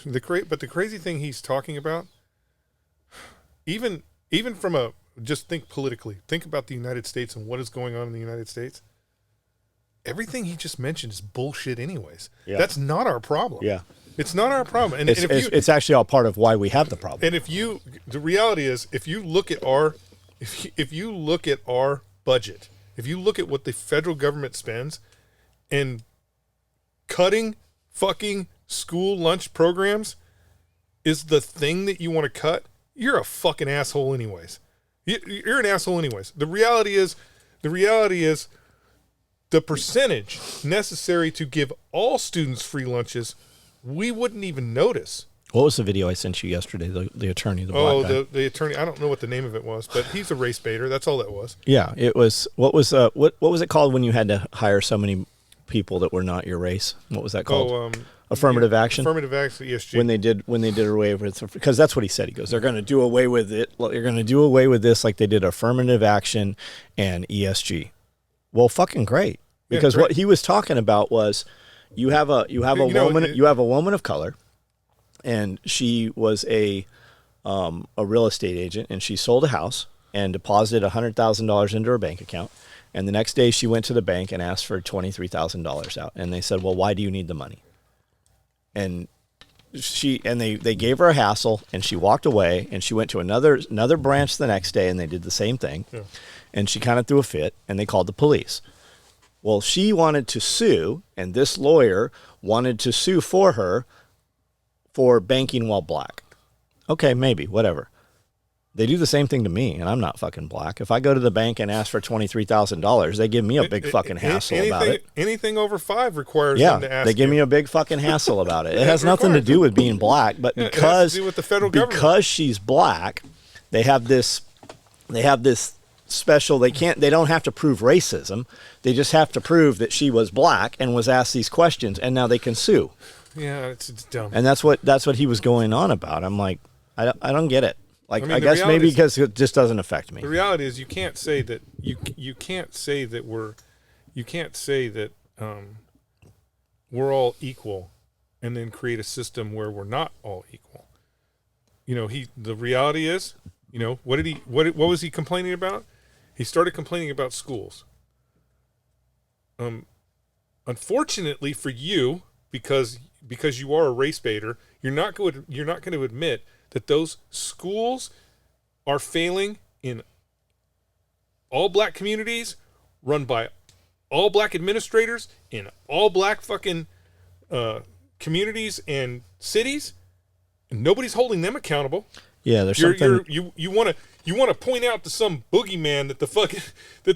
But the crazy thing he's talking about, even from just think politically, think about the United States and what is going on in the United States. Everything he just mentioned is bullshit anyways. Yeah. That's not our problem. Yeah. It's not our problem. And it's actually all part of why we have the problem. And the reality is, if you look at our budget, if you look at what the federal government spends and cutting fucking school lunch programs is the thing that you want to cut, you're a fucking asshole anyways. You're an asshole anyways. The reality is the percentage necessary to give all students free lunches, we wouldn't even notice. What was the video I sent you yesterday? The attorney, the black guy. The attorney. I don't know what the name of it was, but he's a race baiter. That's all that was. Yeah, it was. What was it called when you had to hire so many people that were not your race? What was that called? Affirmative action. Affirmative action. ESG. When they did away with it, because that's what he said. He goes, they're going to do away with it. They're going to do away with this like they did affirmative action and ESG. Well, fucking great. Because what he was talking about was you have a woman of color. And she was a real estate agent, and she sold a house and deposited $100,000 into her bank account. And the next day, she went to the bank and asked for $23,000 out. And they said, "Well, why do you need the money?" And they gave her a hassle, and she walked away. And she went to another branch the next day, and they did the same thing. Yeah. And she kind of threw a fit, and they called the police. Well, she wanted to sue, and this lawyer wanted to sue for her. For banking while black. Okay, maybe, whatever. They do the same thing to me, and I'm not fucking black. If I go to the bank and ask for $23,000, they give me a big fucking hassle about it. Anything over 5 requires them to ask. They give me a big fucking hassle about it. It has nothing to do with being black, but it has to do with the federal government. Because she's black, they have this special. They don't have to prove racism. They just have to prove that she was black and was asked these questions, and now they can sue. Yeah, it's dumb. And that's what he was going on about. I'm like, I don't get it. Like, I guess maybe because it just doesn't affect me. The reality is, you can't say that we're all equal, and then create a system where we're not all equal. The reality is, what was he complaining about? He started complaining about schools. Unfortunately for you, because you are a race baiter, you're not going to admit that those schools are failing in all black communities, run by all black administrators in all black fucking communities and cities, and nobody's holding them accountable. Yeah, there's something. You want to point out to some boogeyman that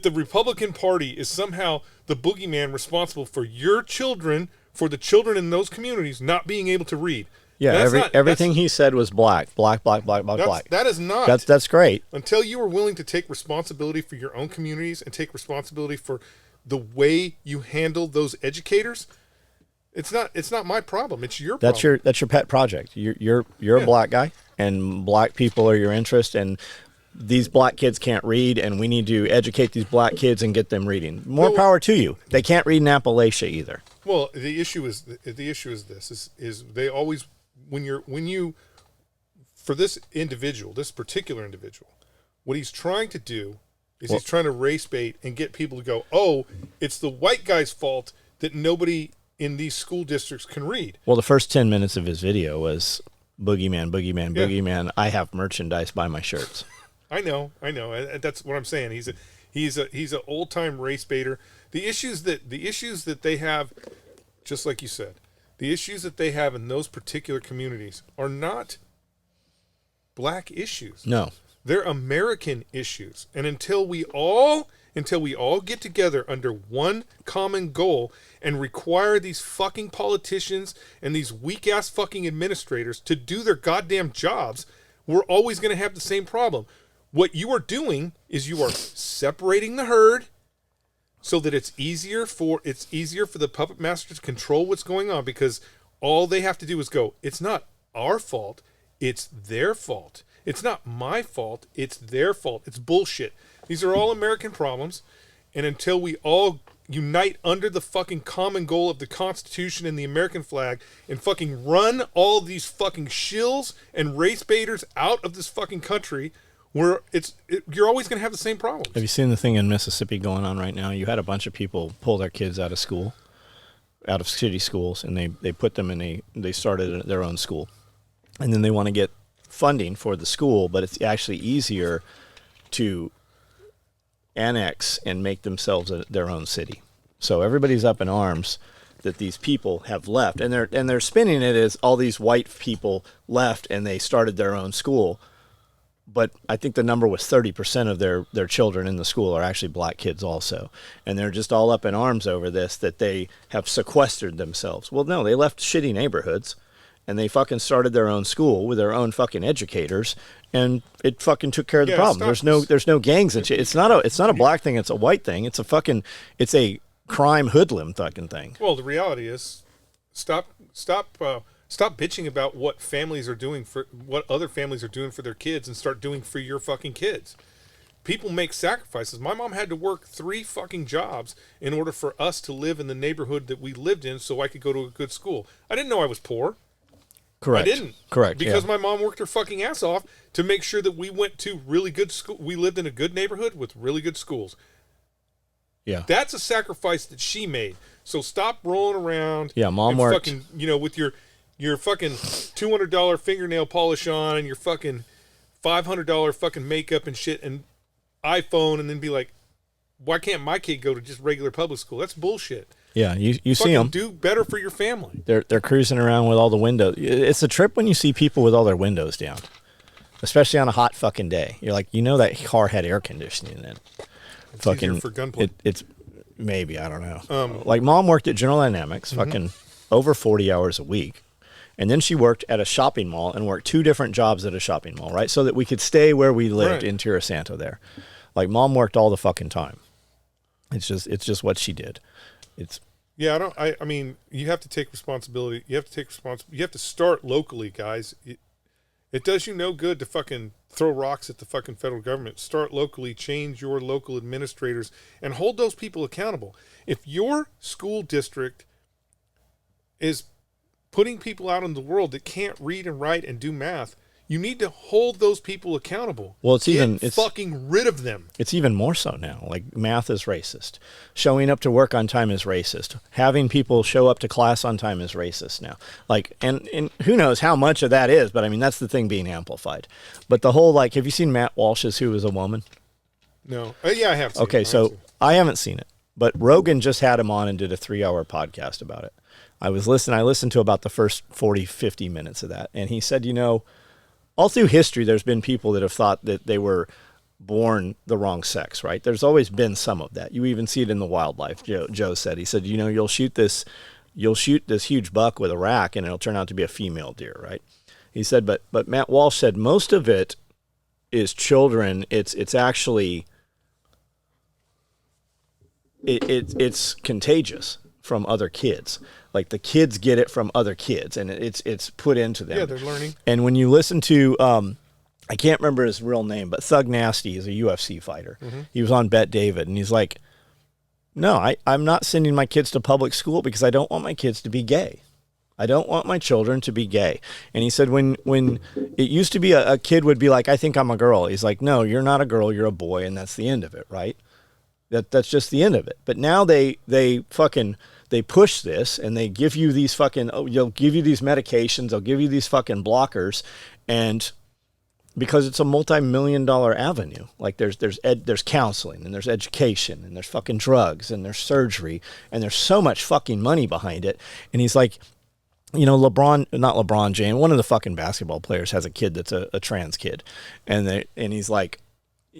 the Republican Party is somehow the boogeyman responsible for your children, for the children in those communities not being able to read. Yeah, everything he said was black. That is not. That's great. Until you are willing to take responsibility for your own communities and take responsibility for the way you handle those educators, it's not my problem. It's your problem. That's your pet project. You're a black guy, and black people are your interest, and these black kids can't read, and we need to educate these black kids and get them reading. More power to you. They can't read in Appalachia either. Well, the issue is this: they always, when you for this particular individual, what he's trying to do is he's trying to race bait and get people to go, oh, it's the white guy's fault that nobody in these school districts can read. Well, the first 10 minutes of his video was boogeyman. I have merchandise, buy my shirts. I know. That's what I'm saying. He's an old time race baiter. The issues that they have, just like you said, the issues that they have in those particular communities are not black issues. No, they're American issues. And until we all get together under one common goal and require these fucking politicians and these weak ass fucking administrators to do their goddamn jobs, we're always going to have the same problem. What you are doing is you are separating the herd so that it's easier for the puppet master to control what's going on, because all they have to do is go, it's not our fault, it's their fault. It's not my fault, it's their fault. It's bullshit. These are all American problems, and until we all unite under the fucking common goal of the Constitution and the American flag and fucking run all these fucking shills and race baiters out of this fucking country, where you're always going to have the same problems. Have you seen the thing in Mississippi going on right now? You had a bunch of people pull their kids out of school, out of city schools, and they put them they started their own school. And then they want to get funding for the school, but it's actually easier to annex and make themselves their own city. So everybody's up in arms that these people have left, and they're spinning it as all these white people left and they started their own school. But I think the number was 30% of their children in the school are actually black kids also. And they're just all up in arms over this, that they have sequestered themselves. Well, no, they left shitty neighborhoods and they fucking started their own school with their own fucking educators, and it fucking took care of the problem. There's no gangs and shit. It's not a black thing, it's a white thing. It's a crime hoodlum fucking thing. Well, the reality is stop bitching about what families are doing for what other families are doing for their kids, and start doing for your fucking kids. People make sacrifices. My mom had to work 3 fucking jobs in order for us to live in the neighborhood that we lived in so I could go to a good school. I didn't know I was poor. Correct. I didn't. Correct. Because my mom worked her fucking ass off to make sure that we went to really good school. We lived in a good neighborhood with really good schools. Yeah. That's a sacrifice that she made. So stop rolling around. Yeah, Mom worked. Fucking, with your fucking $200 fingernail polish on and your fucking $500 fucking makeup and shit and iPhone, and then be like, why can't my kid go to just regular public school? That's bullshit. Yeah, you see them. Do better for your family. They're cruising around with all the windows. It's a trip when you see people with all their windows down. especially on a hot fucking day. You're like, that car had air conditioning in it. It's easier for gunplay. It's maybe, I don't know. Like mom worked at General Dynamics, fucking over 40 hours a week. And then she worked at a shopping mall and worked 2 different jobs at a shopping mall, right? So that we could stay where we lived in Tierra Santo there. Like mom worked all the fucking time. It's just what she did. Yeah, I mean, you have to take responsibility. You have to start locally, guys. It does you no good to fucking throw rocks at the fucking federal government. Start locally, change your local administrators, and hold those people accountable. If your school district is putting people out in the world that can't read and write and do math, you need to hold those people accountable. Well, it's fucking rid of them. It's even more so now. Like math is racist. Showing up to work on time is racist. Having people show up to class on time is racist now. Like, and who knows how much of that is, but I mean, that's the thing being amplified. But the whole, like, have you seen Matt Walsh's Who Is a Woman? No. Yeah, I have seen it. Okay, so I haven't seen it, but Rogan just had him on and did a 3-hour podcast about it. I listened to about the first 40, 50 minutes of that. And he said, all through history, there's been people that have thought that they were born the wrong sex, right? There's always been some of that. You even see it in the wildlife. Joe said, he said, you'll shoot this huge buck with a rack and it'll turn out to be a female deer, right? He said, but Matt Walsh said most of it is children. It's actually, it's contagious from other kids. Like the kids get it from other kids and it's put into them. Yeah, they're learning. And when you listen to, I can't remember his real name, but Thug Nasty is a UFC fighter. He was on Bet David and he's like, no, I'm not sending my kids to public school because I don't want my kids to be gay. I don't want my children to be gay. And he said when it used to be a kid would be like, I think I'm a girl. He's like, no, you're not a girl, you're a boy. And that's the end of it, right? That's just the end of it. But now they push this and they give you these they'll give you these medications, they'll give you these fucking blockers, and because it's a multi-million-dollar avenue, like there's counseling and there's education and there's fucking drugs and there's surgery and there's so much fucking money behind it. And he's like, not LeBron James, one of the fucking basketball players has a kid that's a trans kid, and he's like,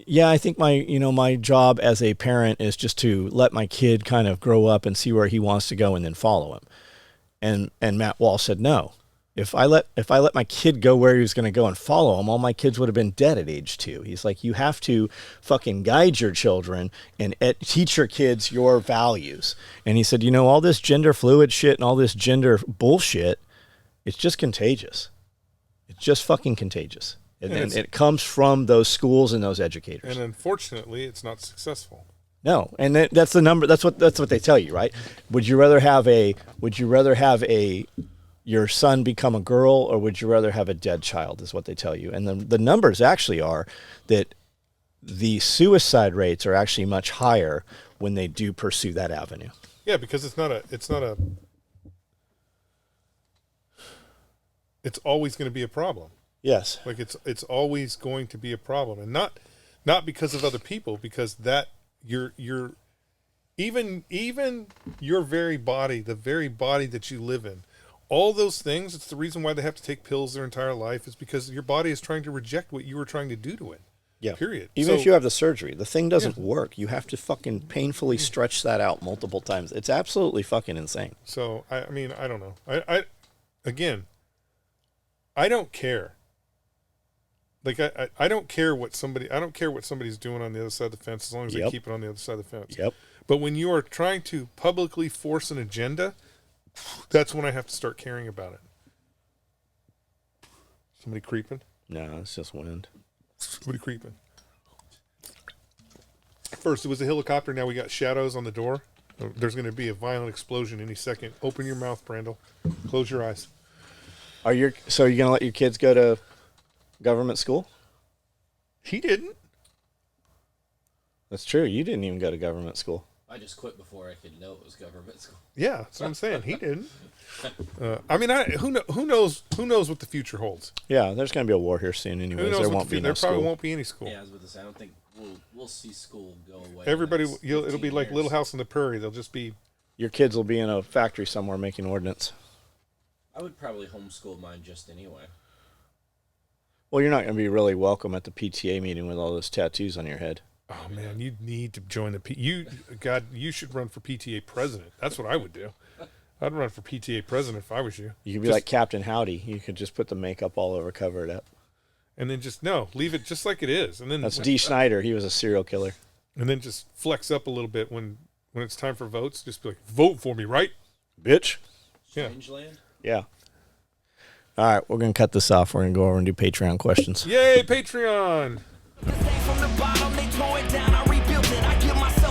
yeah, I think my job as a parent is just to let my kid kind of grow up and see where he wants to go and then follow him. And Matt Walsh said, no, if I let my kid go where he was going to go and follow him, all my kids would have been dead at age 2. He's like, you have to fucking guide your children and teach your kids your values. And he said, all this gender fluid shit and all this gender bullshit, it's just contagious. It's just fucking contagious. And it comes from those schools and those educators. And unfortunately, it's not successful. No, and that's the number. That's what they tell you, right? Would you rather have your son become a girl, or would you rather have a dead child? Is what they tell you. And the numbers actually are that the suicide rates are actually much higher when they do pursue that avenue. Yeah, because it's always going to be a problem. Yes. Like it's always going to be a problem, and not because of other people, because that your even your very body, the very body that you live in, all those things, it's the reason why they have to take pills their entire life, is because your body is trying to reject what you were trying to do to it. Yeah. Period. Even if you have the surgery, the thing doesn't work. You have to fucking painfully stretch that out multiple times. It's absolutely fucking insane. So I mean, I don't know. I don't care. Like I don't care what somebody's doing on the other side of the fence, as long as they keep it on the other side of the fence. Yep. But when you are trying to publicly force an agenda, that's when I have to start caring about it. Somebody creeping? No, it's just wind. Somebody creeping. First it was a helicopter, now we got shadows on the door. There's going to be a violent explosion any second. Open your mouth, Brandel. Close your eyes. So you're going to let your kids go to government school? He didn't. That's true. You didn't even go to government school. I just quit before I could know it was government school. Yeah, that's what I'm saying. He didn't. I mean, who knows what the future holds? Yeah, there's going to be a war here soon anyways. There won't be no school. There probably won't be any school. Yeah, I was about to say, I don't think we'll see school go away. It'll be like Little House on the Prairie. They'll just be... Your kids will be in a factory somewhere making ordnance. I would probably homeschool mine just anyway. Well, you're not going to be really welcome at the PTA meeting with all those tattoos on your head. Oh man, you need to join you should run for PTA president. That's what I would do. I'd run for PTA president if I was you. You could be like Captain Howdy. You could just put the makeup all over, cover it up. And then leave it just like it is. And then That's Dee Snider. He was a serial killer. And then just flex up a little bit when it's time for votes. Just be like, vote for me, right? Bitch. Strangeland? Yeah. All right, we're going to cut this off. We're going to go over and do Patreon questions. Yay, Patreon! From the bottom, they tore it down. I rebuilt it. I give myself